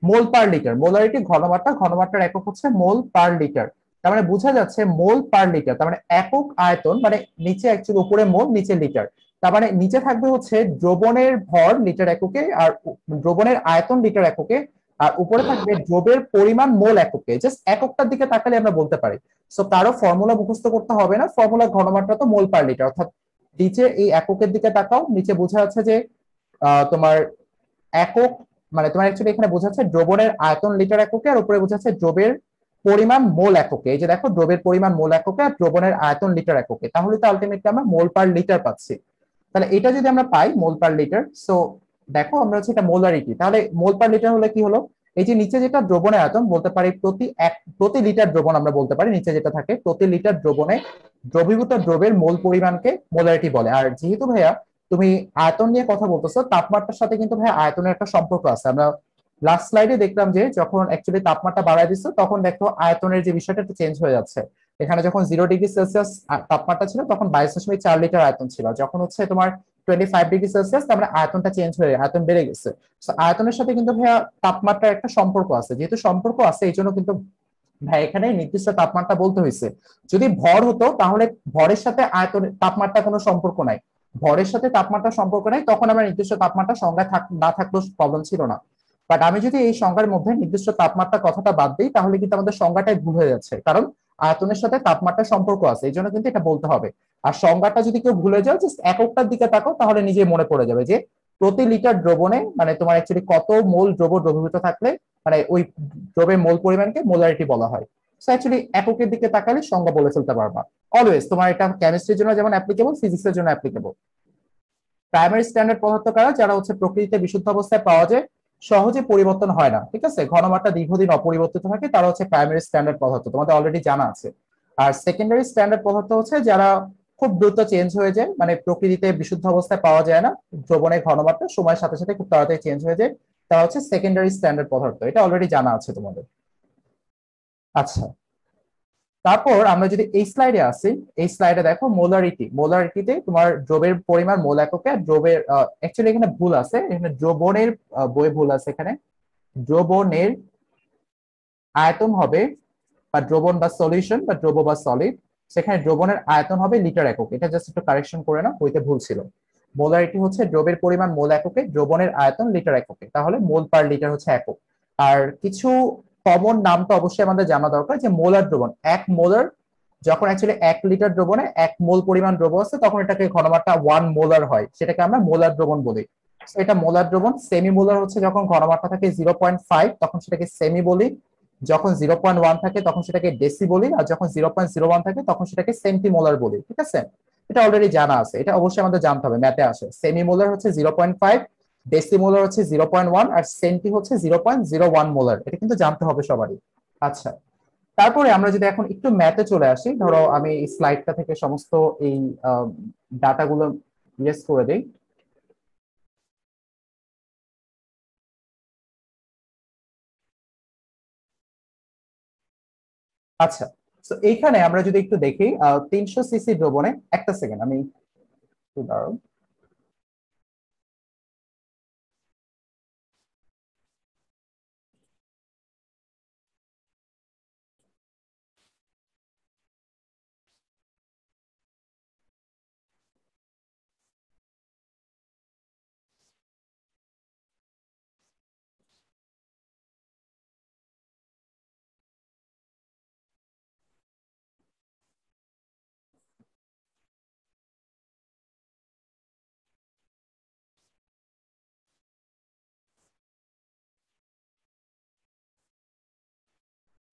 মোল পার লিটার। মোলারিটি ঘনমাত্রা, ঘনমাত্রার একক হচ্ছে মোল পার লিটার। তার মানে বোঝা যাচ্ছে মোল পার লিটার, তার মানে একক আয়তন, মানে নিচে অ্যাকচুয়ালি উপরে মোল, নিচে লিটার। তার মানে নিচে থাকবে হচ্ছে দ্রবণের ভর লিটার এককে, আর দ্রবণের আয়তন লিটার এককে, আর উপরে থাকবে দ্রবের পরিমাণ মোল এককে। জাস্ট এককটার দিকে তাকালে আমরা বলতে পারি। সো কারো ফর্মুলা মুখস্থ করতে হবে না, ফর্মুলা ঘনমাত্রা তো মোল পার লিটার। অর্থাৎ নিচে এই এককের দিকে তাকাও, নিচে বোঝা যাচ্ছে যে তোমার একক, মানে তোমার অ্যাকচুয়ালি এখানে বোঝাচ্ছে দ্রবণের আয়তন লিটার এককে, আর উপরে বোঝাচ্ছে দ্রবের পরিমাণ মোল এককে। এই যে দেখো, দ্রবের পরিমাণ মোল এককে আর দ্রবণের আয়তন লিটার এককে, তাহলে তো আলটিমেটলি আমরা মোল পার লিটার পাচ্ছি। তাহলে এটা যদি আমরা পাই মোল পার লিটার, সো দেখো আমরা হচ্ছে এটা মোলারিটি। তাহলে মোল পার লিটার হলে কি হলো? এই যে নিচে যেটা দ্রবণের আয়তন বলতে পারি, প্রতি লিটার দ্রবণ আমরা বলতে পারি, নিচে যেটা থাকে প্রতি লিটার দ্রবণে দ্রবীভূত দ্রবের মোল পরিমাণকে মোলারিটি বলে। আর যেহেতু ভাইয়া তুমি আয়তন নিয়ে কথা বলতেছো, তাপমাত্রার সাথে কিন্তু ভাই আয়তনের একটা সম্পর্ক আছে। আমরা লাস্ট স্লাইডে দেখলাম যে যখন অ্যাকচুয়ালি তাপমাত্রা বাড়ায় দিচ্ছ, তখন দেখো আয়তনের যে বিষয়টা একটু চেঞ্জ হয়ে যাচ্ছে। এখানে যখন 0 ডিগ্রি সেলসিয়াস তাপমাত্রা ছিল তখন 22.4 লিটার আয়তন ছিল, যখন হচ্ছে তোমার 25 ডিগ্রি সেলসিয়াস, তার মানে আয়তনটা চেঞ্জ হয়ে আয়তন বেড়ে গেছে। তো আয়তনের সাথে কিন্তু ভাইয়া তাপমাত্রার একটা সম্পর্ক আছে, যেহেতু সম্পর্ক আছে এই জন্য কিন্তু ভাই এখানে নির্দিষ্ট তাপমাত্রা বলতে হয়েছে। যদি ভর হতো তাহলে ভরের সাথে আয়তনের তাপমাত্রা কোনো সম্পর্ক নাই, ভরের সাথে তাপমাত্রা সম্পর্ক নাই, তখন আমরা নির্দিষ্ট তাপমাত্রা সংজ্ঞায় না থাকলেও প্রবলেম ছিল না। বাট আমি যদি এই সংজ্ঞার মধ্যে নির্দিষ্ট তাপমাত্রা কথাটা বাদ দিই তাহলে কিন্তু আমাদের সংজ্ঞাটাই ভুল হয়ে যাচ্ছে, কারণ আয়তনের সাথে তাপমাত্রার সম্পর্ক আছে, এই জন্য কিন্তু এটা বলতে হবে। আর সংজ্ঞাটা যদি কেউ ভুলে যাও, জাস্ট এককটার দিকে তাকাও, তাহলে নিজেই মনে পড়ে যাবে যে প্রতি লিটার দ্রবণে মানে তোমার অ্যাকচুয়ালি কত মোল দ্রব্য দ্রবীভূত থাকলে মানে ওই দ্রব্যের মোল পরিমাণকে মোলারিটি বলা হয়। সো অ্যাকচুয়ালি এককের দিকে তাকালে সংজ্ঞা বলে ফেলতে পারবা। অলওয়েজ তোমার এটা কেমিস্ট্রির জন্য যেমন অ্যাপ্লিকেবল, ফিজিক্সের জন্য অ্যাপ্লিকেবল। প্রাইমারি স্ট্যান্ডার্ড পদার্থ কারা, যারা হচ্ছে প্রকৃতিতে বিশুদ্ধ অবস্থায় পাওয়া যায়, সহজে পরিবর্তন হয় না, ঠিক আছে, ঘনমাত্রা দীর্ঘদিন অপরিবর্তিত থাকে, তারা হচ্ছে প্রাইমারি স্ট্যান্ডার্ড পদার্থ, তোমাদের অলরেডি জানা আছে। আর সেকেন্ডারি স্ট্যান্ডার্ড পদার্থ হচ্ছে যারা খুব দ্রুত চেঞ্জ হয়ে যায়, মানে প্রকৃতিতে বিশুদ্ধ অবস্থায় পাওয়া যায় না, দ্রবণের ঘনমাত্রা সময়ের সাথে সাথে খুব তাড়াতাড়ি চেঞ্জ হয়ে যায়, তারা হচ্ছে সেকেন্ডারি স্ট্যান্ডার্ড পদার্থ, এটা অলরেডি জানা আছে তোমাদের। আচ্ছা, তারপর আমরা যদি এই স্লাইডে আসি, এই স্লাইডে দেখো মোলারিটিতে তোমার দ্রবের পরিমাণ মোল এককে, দ্রবের অ্যাকচুয়ালি এখানে ভুল আছে, এখানে দ্রবণের বই ভুল আছে, এখানে দ্রবণের আয়তন হবে, বা দ্রবণ বা সলিউশন বা দ্রব বা সলিড, সেখানে দ্রবণের আয়তন হবে লিটার একক, এটা জাস্ট একটু কারেকশন করে না, বইতে ভুল ছিল। মোলারিটি হচ্ছে দ্রবের পরিমাণ মোল এককে, দ্রবণের আয়তন লিটার এককে, তাহলে মোল পার লিটার হচ্ছে একক। আর কিছু কমন নাম তো অবশ্যই আমাদের জানা দরকার, যে মোলার দ্রবণ, এক মোলার, যখন অ্যাকচুয়ালি 1 লিটার দ্রবণে 1 মোল পরিমাণ দ্রব আছে তখন এটাকে ঘনমাত্রা 1 মোলার হয়, সেটাকে আমরা মোলার দ্রবণ বলি। এটা মোলার দ্রবণ। সেমি মোলার হচ্ছে যখন ঘনমাত্রা থাকে 0.5 তখন সেটাকে সেমি বলি, যখন 0.1 থাকে তখন সেটাকে ডেসি বলি, আর যখন 0.01 থাকে তখন সেটাকে সেন্টিমোলার বলি, ঠিক আছে। এটা অলরেডি জানা আছে, এটা অবশ্যই আমাদের জানতে হবে, ম্যাথে আসে। সেমিমোলার হচ্ছে 0.5, ডেসিমোলার হচ্ছে 0.1, আর সেন্টি হচ্ছে 0.01 মোলার, এটা কিন্তু জানতে হবে সবারই। আচ্ছা, তারপরে আমরা যদি এখন একটু ম্যাথে চলে আসি, ধরো আমি এই স্লাইডটা থেকে সমস্ত এই ডাটাগুলো ইয়েস করে দিই। আচ্ছা, তো এইখানে আমরা যদি একটু দেখি 300 সিসি দ্রবণে, একটা সেকেন্ড আমি একটু দাঁড়াও।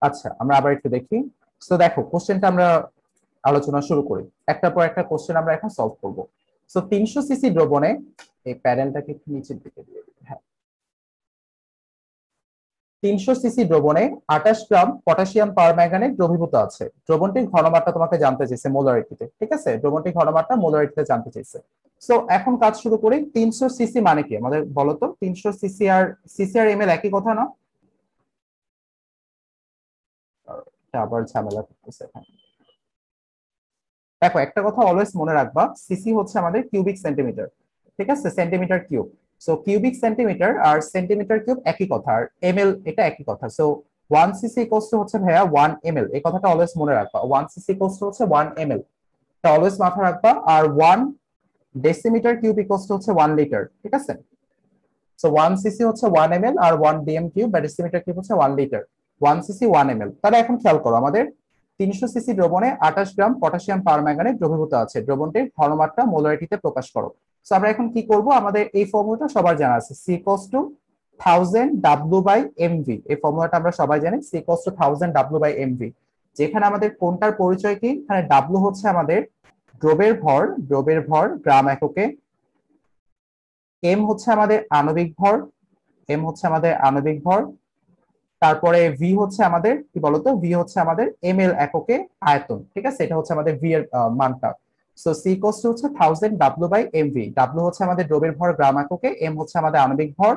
আচ্ছা, আমরা আবার একটু দেখি। তো দেখো কোশ্চেনটা আমরা আলোচনা শুরু করি, একটার পর একটা কোশ্চেন আমরা এখন সলভ করব। তো 300 সিসি দ্রবণে, এই প্যানেলটাকে একটু নিচের দিকে দিয়ে দিই, হ্যাঁ। 300 সিসি দ্রবণে 28 গ্রাম পটাশিয়াম পারম্যাঙ্গানেট দ্রবীভূত আছে, দ্রবণটির ঘনমাত্রা তোমাকে জানতে চাইছে মোলারিটিতে, ঠিক আছে, দ্রবণটির ঘনমাত্রা মোলারিটিতে জানতে চাইছে। সো এখন কাজ শুরু করি। 300 সিসি মানে কি আমাদের বলো তো, 300 সিসি আর এম এল একই কথা না? এটা আবার ঝামেলা করতেছে এখানে। দেখো একটা কথা অলওয়েজ মনে রাখবা, সিসি হচ্ছে আমাদের কিউবিক সেন্টিমিটার, ঠিক আছে, centimetre cube. So cubic centimetre আর সেন্টিমিটার কিউব একই কথা, আর এমএল এটা একই কথা। সো 1 সিসি ইকুয়ালস টু হচ্ছে ভাইয়া 1 ml, এই কথাটা অলওয়েজ মনে রাখবা, 1 সিসি ইকুয়ালস টু হচ্ছে 1 ml, এটা অলওয়েজ মাথায় রাখবা। আর 1 ডেসিমিটার কিউব ইকুয়ালস টু হচ্ছে 1 লিটার, ঠিক আছে। সো 1 সিসি হচ্ছে 1 ml, আর 1 ডিএম কিউব বা ডেসিমিটার কিউব হচ্ছে 1 লিটার। 1 CC 1 ml। তাহলে এখন খেয়াল করো, আমাদের 300 সিসি দ্রবণে 28 গ্রাম পটাশিয়াম পারম্যাঙ্গানেট দ্রবীভূত আছে, দ্রবণটির ঘনমাত্রা মোলারিটিতে প্রকাশ করো। তো আমরা এখন কি করব, আমাদের এই ফর্মুলাটা সবার জানা আছে, সি ইকুয়ালস টু 1000 W/mv, এই ফর্মুলাটা আমরা সবাই জানি, সি ইকুয়ালস টু 1000 W/mv। যেখানে আমাদের কোনটার পরিচয় কি, এখানে ডাব্লু হচ্ছে আমাদের দ্রবের ভর গ্রাম এককে, এম হচ্ছে আমাদের আণবিক ভর, তারপরে ভি হচ্ছে আমাদের কি বলতো, ভি হচ্ছে আমাদের ml এককে আয়তন, ঠিক আছে, এটা হচ্ছে আমাদের ভি এর মানটা। সো সি ইকুয়ালস টু হচ্ছে 1000 W/mv, ডাব্লু হচ্ছে আমাদের দ্রবের ভর গ্রাম এককে, এম হচ্ছে আমাদের আণবিক ভর,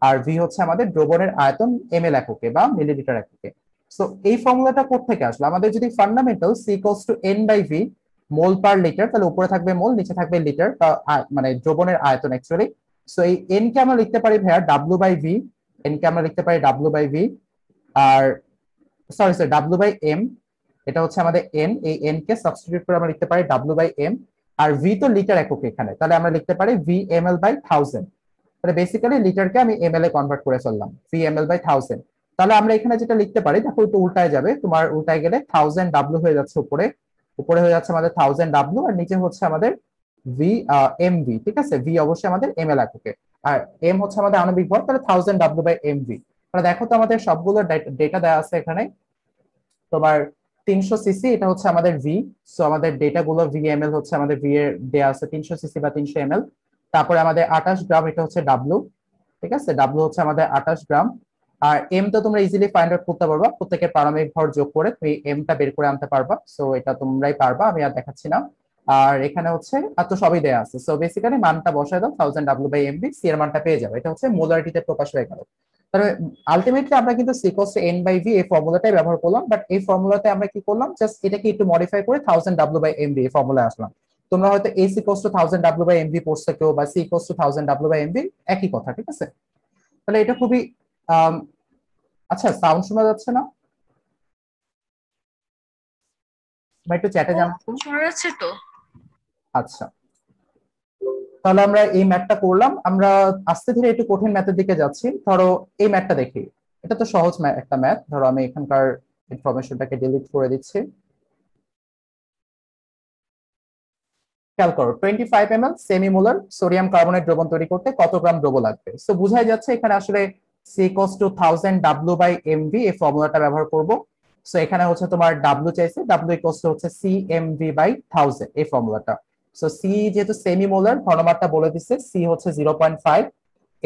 আর ভি হচ্ছে আমাদের দ্রবণের আয়তন ml এককে বা মিলিলিটার এককে। সো এই ফর্মুলাটা কোত্থেকে আসলো? আমাদের যদি fundamental C equals to N by V mole per litre, তাহলে উপরে থাকবে মোল, নিচে থাকবে লিটার, মানে দ্রবণের আয়তন অ্যাকচুয়ালি। সো এই এন কে আমরা লিখতে পারি ভাইয়া ডাব্লিউ বাই ভি, এন কে আমরা লিখতে পারি ডাব্লিউ বাই ভি, আর sorry sorry W by M, এটা হচ্ছে আমাদের এন, এই এন কে সাবস্টিটিউট করে আমরা লিখতে পারি ডাব্লিউ বাই এম, আর ভি তো লিটার একক এখানে, তাহলে আমরা লিখতে পারি ভি এম এল বাই 1000। তাহলে বেসিক্যালি লিটারকে আমি এম এল এ কনভার্ট করে ফেললাম, ভি এম এল বাই 1000। তাহলে আমরা এখানে যেটা লিখতে পারি, দেখো একটু উল্টায় যাবে, তোমার উল্টায় গেলে 1000 ডাব্লিউ হয়ে যাচ্ছে উপরে, উপরে হয়ে যাচ্ছে আমাদের 1000 ডাব্লিউ, আর নিচে হচ্ছে আমাদের ভি এম ভি, ঠিক আছে? ভি অবশ্যই আমাদের এম এল এককে, আর এম হচ্ছে আমাদের আণবিক ভর, তাহলে 1000 ডাব্লিউ বাই এম ভি। তাহলে দেখো তো আমাদের সবগুলো ডেটা দেওয়া আছে এখানে। তোমার 300 সিসি এটা হচ্ছে আমাদের ভি, সো আমাদের ডেটা গুলো ভিএমএল হচ্ছে আমাদের ভি এর দেয়া আছে 300 সিসি বা 300 এমএল। তারপরে আমাদের 28 গ্রাম এটা হচ্ছে ডাব্লিউ, ঠিক আছে? ডাব্লিউ হচ্ছে আমাদের 28 গ্রাম। আর এম তো তোমরা ইজিলি ফাইন্ড আউট করতে পারবা, প্রত্যেকের পারমাণবিক ভর যোগ করে তুমি এম টা বের করে আনতে পারবা, সো এটা তোমরাই পারবা, আমি আর দেখাচ্ছি না। আর এখানে হচ্ছে আর তো সবই দেয়া আছে, সো বেসিক্যালি মানটা বসায় দাও 1000 ডাব্লিউ বাই এমবি, সি এর মানটা পেয়ে যাবে, এটা হচ্ছে মোলারিটিতে প্রকাশ হয়ে গেল। তাহলে আলটিমেটলি আমরা কিন্তু C equals to N by V এই ফর্মুলাটাই ব্যবহার করলাম, বাট এই ফর্মুলাতে আমরা কি করলাম, জাস্ট এটাকে একটু মডিফাই করে 1000 ডাব্লিউ বাই এমবি এই ফর্মুলায় আসলাম। তোমরা হয়তো এ C equals to 1000 W by MB পড়ছো কেউ, বা C equals to 1000 W by MB, একই কথা, ঠিক আছে? তাহলে এটা খুবই আম, আচ্ছা, সাউন্ড শোনা যাচ্ছে না বা একটু চ্যাটে জানাচ্ছো? শোনা যাচ্ছে তো। আচ্ছা, তাহলে আমরা এই ম্যাথটা করলাম, আমরা আস্তে ধীরে একটু কঠিন ম্যাথের দিকে যাচ্ছি। ধরো এই ম্যাথটা দেখি, এটা তো সহজ একটা ম্যাথ। ধরো আমি এখানকার ইনফরমেশনটাকে ডিলিট করে দিচ্ছি। খেয়াল করো, 25 ml সেমিমোলার সোডিয়াম কার্বনেট দ্রবণ তৈরি করতে কত গ্রাম দ্রব লাগবে? সো বুঝাই যাচ্ছে এখানে আসলে C equals to 1000 W by MV এই ফর্মুলাটা ব্যবহার করব। সো এখানে হচ্ছে তোমার ডাব্লিউ চাইছে, ডাব্লিউ ইকুয়ালস টু হচ্ছে সি এমভি বাই 1000 এই ফর্মুলাটা। সো সি যেহেতু সেমিমোলার, ঘনমাত্রা বলে দিচ্ছে, সি হচ্ছে 0.5,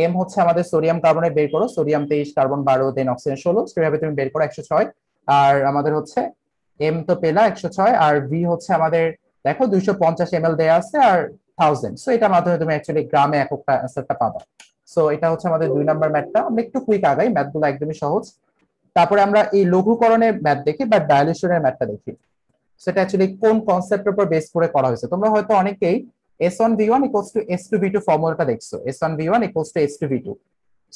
এম হচ্ছে আমাদের সোডিয়াম কার্বনেট বের করো, সোডিয়াম 23, কার্বন 12, দেন অক্সিজেন 16, সেভাবে তুমি বের করো 106। আর আমাদের হচ্ছে এম তো পেলা 106, আর ভি হচ্ছে আমাদের দেখো 250 ml দেয়া আছে, আর 1000, সো এটার মাধ্যমে তুমি অ্যাকচুয়ালি গ্রামে এককটা অ্যান্সারটা পাবা। সো এটা হচ্ছে আমাদের 2 নাম্বার ম্যাথটা। আমরা একটু কুইক আগাই, ম্যাথগুলো একদমই সহজ। তারপরে আমরা এই লঘুকরণের ম্যাথ দেখি বা ডাইলিউশনের ম্যাথটা দেখি। সেটা অ্যাকচুয়ালি কোন কনসেপ্টের উপর বেস করে করা হয়েছে। তোমরা হয়তো অনেকেই S1V1 ইকুয়ালস টু S2V2 ফর্মুলাটা দেখছো, S1V1 equals to S2V2।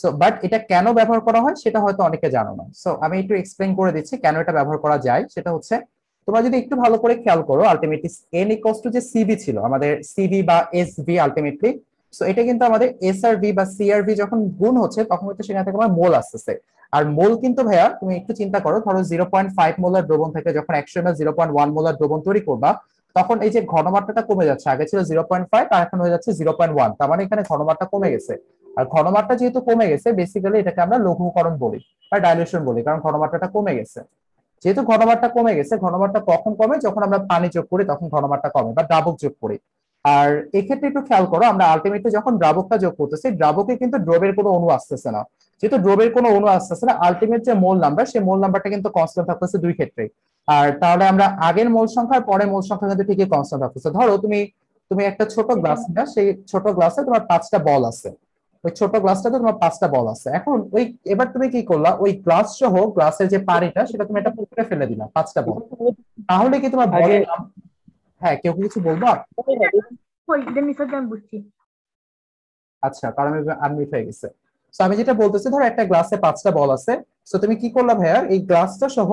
So but এটা কেন ব্যবহার করা হয় সেটা হয়তো অনেকে জানো না, সো আমি একটু এক্সপ্লেইন করে দিচ্ছি কেন এটা ব্যবহার করা যায়। সেটা হচ্ছে, তোমরা যদি একটু ভালো করে খেয়াল করো, আলটিমেটলি এন ইকুয়ালস টু যে সিবি ছিল আমাদের, সিবি বা এসভি আলটিমেটলি, সো এটা কিন্তু আমাদের এসআরভি বা সিআরভি যখন গুণ হচ্ছে তখন কিন্তু সেখান থেকে আমার মোল আসতেছে। আর মোল কিন্তু ভাইয়া তুমি একটু চিন্তা করো, ধরো 0.5 মোলার দ্রবণ থেকে যখন 100 ml 0.1 মোলার দ্রবণ তৈরি করবা, তখন এই যে ঘনমাত্রাটা কমে যাচ্ছে, আগে ছিল 0.5 আর এখন হয়ে যাচ্ছে 0.1, তার মানে এখানে ঘনমাত্রা কমে গেছে। আর ঘনমাত্রা যেহেতু কমে গেছে, বেসিক্যালি এটাকে আমরা লঘুকরণ বলি বা ডাইলিউশন বলি, কারণ ঘনমাত্রাটা কমে গেছে। যেহেতু ঘনমাত্রা কমে গেছে, ঘনমাত্রা কখন কমে? যখন আমরা পানি যোগ করি তখন ঘনমাত্রা কমে, বা দ্রাবক যোগ করি। আর এক্ষেত্রে একটু খেয়াল করো, আমরা আলটিমেটলি যখন দ্রাবকটা যোগ করতেছি, দ্রাবকে কিন্তু দ্রবের কোনো অণু আসতেছে না। যেহেতু দ্রবের কোনো অণু আসতেছে না, আলটিমেট যে মোল নাম্বার, সেই মোল নাম্বারটা কিন্তু কনস্ট্যান্ট থাকতেছে দুই ক্ষেত্রে। আর তাহলে আমরা আগের মোল সংখ্যা আর পরের মোল সংখ্যা কিন্তু ঠিকই কনস্ট্যান্ট থাকতেছে। ধরো তুমি তুমি একটা ছোট গ্লাস নিলে, সেই ছোট গ্লাসে তোমার 5টা বল আছে, ওই ছোট গ্লাসটাতে তোমার 5টা বল আছে। এখন ওই এবার তুমি কি করলা, ওই গ্লাস সহ গ্লাসের যে পানিটা সেটা তুমি একটা পুকুরে ফেলে দিলা, 5টা বল। তাহলে কি তোমার বলের নাম? হ্যাঁ, কেউ কিছু বলবা? বুঝছি। আচ্ছা, কারণ আমি আনমিউট হয়ে গেছে। তো আমি যেটা বলতেছি, ধরো একটা গ্লাসে 5টা বল আছে, তো তুমি কি করলা ভাইয়া, এই গ্লাসটা সহ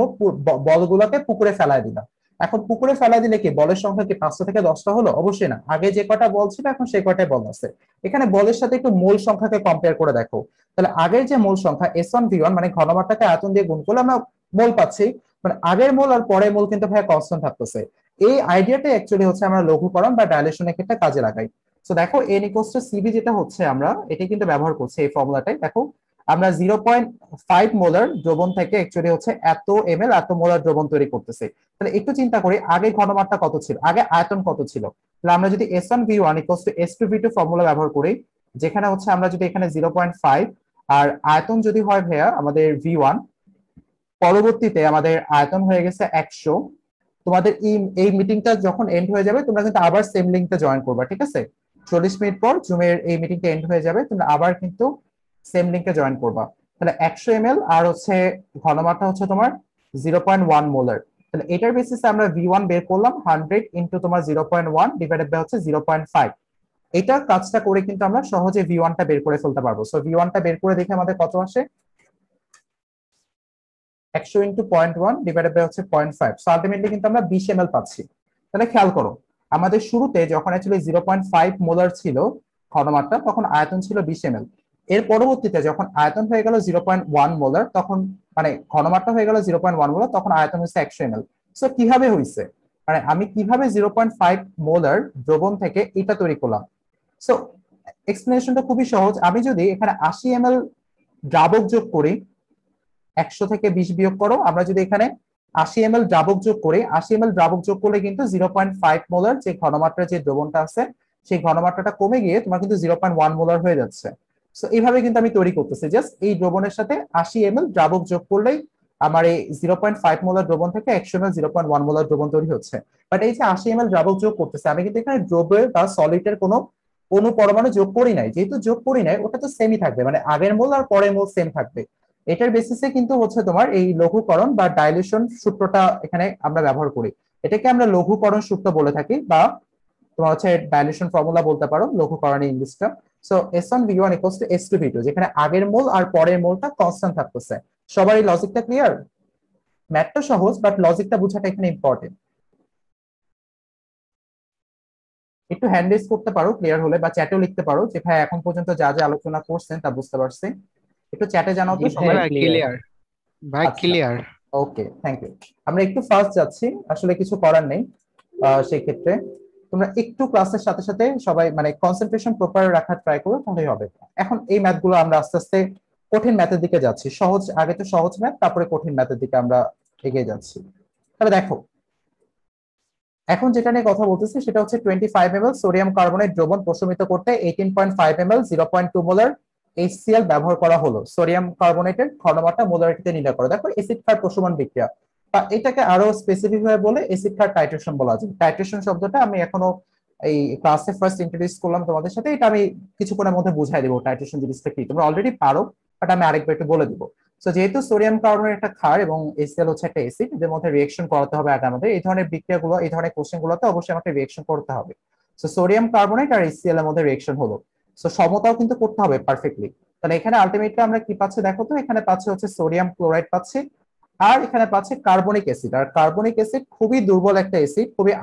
বলগুলোকে পুকুরে ফেলায় দিলা। এখন পুকুরে ফেলা দিলে কি বলের সংখ্যা কি 5টা থেকে 10টা হলো? অবশ্যই না, আগে যে কটা বল ছিল এখন সেই কটাই বল আছে। এখানে বলের সাথে একটু মোল সংখ্যাকে কম্পেয়ার করে দেখো, তাহলে আগের যে মোল সংখ্যা S1V1, মানে ঘনমাত্রাকে আয়তন দিয়ে গুণ করলে আমরা মোল পাচ্ছি, মানে আগের মোল আর পরের মোল কিন্তু ভাইয়া কনস্ট্যান্ট থাকতেছে। এই আইডিয়াটাই অ্যাকচুয়ালি হচ্ছে আমরা লঘুকরণ বা ডাইলেশনের ক্ষেত্রে কাজে লাগাই। তো দেখো এন ইকুয়ালস টু সিবি যেটা হচ্ছে, আমরা এটা কিন্তু ব্যবহার করছি এই ফর্মুলাটাই। দেখো আমরা 0.5 মোলার দ্রবণ থেকে অ্যাকচুয়ালি হচ্ছে এত এমএল এত মোলার দ্রবণ তৈরি করতেছি। তাহলে একটু চিন্তা করি, আগে ঘনমাত্রা কত ছিল, আগে আয়তন কত ছিল? তাহলে আমরা যদি S1V1 equals to S2V2 formula ব্যবহার করি, যেখানে হচ্ছে আমরা যদি এখানে 0.5 আর আয়তন যদি হয় ভাইয়া আমাদের V1, পরবর্তীতে আমাদের আয়তন হয়ে গেছে 100। তোমাদের এই মিটিংটা যখন এন্ড হয়ে যাবে, তোমরা কিন্তু আবার সেম লিংকে জয়েন করবা, ঠিক আছে? 40 মিনিট পর জুমের এই মিটিংটা এন্ড হয়ে যাবে, তোমরা আবার কিন্তু সেম লিংকে জয়েন করবা। তাহলে 100 ml আর হচ্ছে ঘনমাত্রা হচ্ছে তোমার 0.1 মোলার। তাহলে এটার বেসিসে আমরা V1 বের করলাম 100 ইনটু তোমার 0.1 ডিভাইডেড বাই হচ্ছে 0.5। এটা কাজটা করে কিন্তু আমরা সহজে V1 টা বের করে ফেলতে পারবো। সো V1 টা বের করে দেখে আমাদের কত আসে, 100 ইনটু 0.1 ডিভাইডেড বাই হচ্ছে 0.5। সো আলটিমেটলি কিন্তু আমরা 20 ml পাচ্ছি। তাহলে খেয়াল করো, আমাদের শুরুতে যখন অ্যাকচুয়ালি 0.5 মোলার ছিল ঘনমাত্রা, তখন আয়তন ছিল 20 ml। এর পরবর্তীতে যখন আয়তন হয়ে গেল 0.1 মোলার, তখন মানে ঘনমাত্রা হয়ে গেল 0.1 মোলার, তখন আয়তন হচ্ছে 100 ml। সো কিভাবে হয়েছে, মানে আমি কিভাবে 0.5 মোলার দ্রবণ থেকে এটা তৈরি করলাম? সো এক্সপ্লেনেশনটা খুবই সহজ। আমি যদি এখানে 80 ml দ্রাবক যোগ করি, 100 থেকে 20 বিয়োগ করো, আমরা যদি এখানে 80 ml দ্রাবক যোগ করি, 80 ml দ্রাবক যোগ করলে কিন্তু 0.5 মোলার যে ঘনমাত্রার যে দ্রবণটা আছে সেই ঘনমাত্রাটা কমে গিয়ে তোমার কিন্তু 0.1 মোলার হয়ে যাচ্ছে। সো এইভাবে কিন্তু আমি তৈরি করতেছি, জাস্ট এই দ্রবণের সাথে 80 ml দ্রাবক যোগ করলেই আমার এই 0.5 মোলার দ্রবণ থেকে 100 ml 0.1 মোলার দ্রবণ তৈরি হচ্ছে। বাট এই যে 80 ml দ্রাবক যোগ করতেছে, আমি কিন্তু এখানে দ্রব্যের বা সলিডের কোনো অণু পরমাণু যোগ করি নাই। যেহেতু যোগ করি নাই, ওটা তো সেমই থাকবে, মানে আগের মোল আর পরের মোল সেম থাকবে। এটার বেসিসে কিন্তু হচ্ছে তোমার এই লঘুকরণ বা ডাইলিউশন সূত্রটা এখানে আমরা ব্যবহার করি। এটাকে আমরা লঘুকরণ সূত্র বলে থাকি, বা তোমার হচ্ছে ডাইলিউশন ফর্মুলা বলতে পারো, লঘুকরণের ইংলিশটা। So S1V1 equals to S2V2, যেখানে আগের মোল আর পরের মোলটা কনস্ট্যান্ট থাকতেছে। সবার এই লজিকটা ক্লিয়ার? ম্যাথটা সহজ, বাট লজিকটা বোঝাটা এখানে ইম্পর্টেন্ট। একটু হ্যান্ড রেজ করতে পারো ক্লিয়ার হলে, বা চ্যাটেও লিখতে পারো যে ভাই এখন পর্যন্ত যা যা আলোচনা করছেন তা বুঝতে পারছি। একটু চ্যাটে জানাও তো জি সবাই। ভাইয়া ক্লিয়ার, ভাই আচ্ছা, ক্লিয়ার। Okay, thank you. আমরা একটু ফাস্ট যাচ্ছি, আসলে কিছু করার নেই। সেই ক্ষেত্রে তোমরা একটু ক্লাসের সাথে সাথে সবাই মানে কনসেন্ট্রেশন প্রপার রাখার ট্রাই করো, তাহলেই হবে। এখন এই ম্যাথগুলো আমরা আস্তে আস্তে কঠিন ম্যাথের দিকে যাচ্ছি। সহজ আগে তো সহজ ম্যাথ, তারপরে কঠিন ম্যাথের দিকে আমরা এগিয়ে যাচ্ছি। তাহলে দেখো, এখন যেটা নিয়ে কথা বলতেছি সেটা হচ্ছে 25 ml সোডিয়াম কার্বনেট দ্রবণ প্রশমিত করতে 18.5 ml 0.2 মোলার HCl ব্যবহার করা হলো। সোডিয়াম কার্বনেটের ঘনমাত্রা মোলারিটিতে নির্ণয় করো। দেখো এসিড ক্ষার প্রশমন বিক্রিয়া, বা এটাকে আরো স্পেসিফিক ভাবে বলে এসিড ক্ষার টাইট্রেশন বলা যায়। টাইট্রেশন শব্দটা আমি এখনো এই ক্লাসে ফার্স্ট ইন্ট্রোডিউস করলাম তোমাদের সাথে, এটা আমি কিছুক্ষণের মধ্যে বুঝাই দিব টাইট্রেশন জিনিসটা কি। তোমরা অলরেডি পারো, বাট আমি আরেকবার একটু বলে দিব। তো যেহেতু সোডিয়াম কার্বনেট একটা ক্ষার এবং HCl হচ্ছে একটা অ্যাসিড, এদের মধ্যে রিঅ্যাকশন করাতে হবে আগে আমাদের। এই ধরনের বিক্রিয়াগুলো, এই ধরনের কোশ্চেন গুলোতে অবশ্যই আমাকে রিঅ্যাকশন করতে হবে। তো সোডিয়াম কার্বনেট আর HCl এর মধ্যে রিঅ্যাকশন হলো, তো সমতাও কিন্তু করতে হবে পারফেক্টলি। তাহলে এখানে আলটিমেটলি আমরা কি পাচ্ছি দেখো তো, এখানে পাচ্ছি হচ্ছে সোডিয়াম ক্লোরাইড পাচ্ছি, আর এখানে পাচ্ছি কার্বনিক অ্যাসিড। আর কার্বনিক অ্যাসিড খুবই দুর্বল একটা অ্যাসিড, খুবই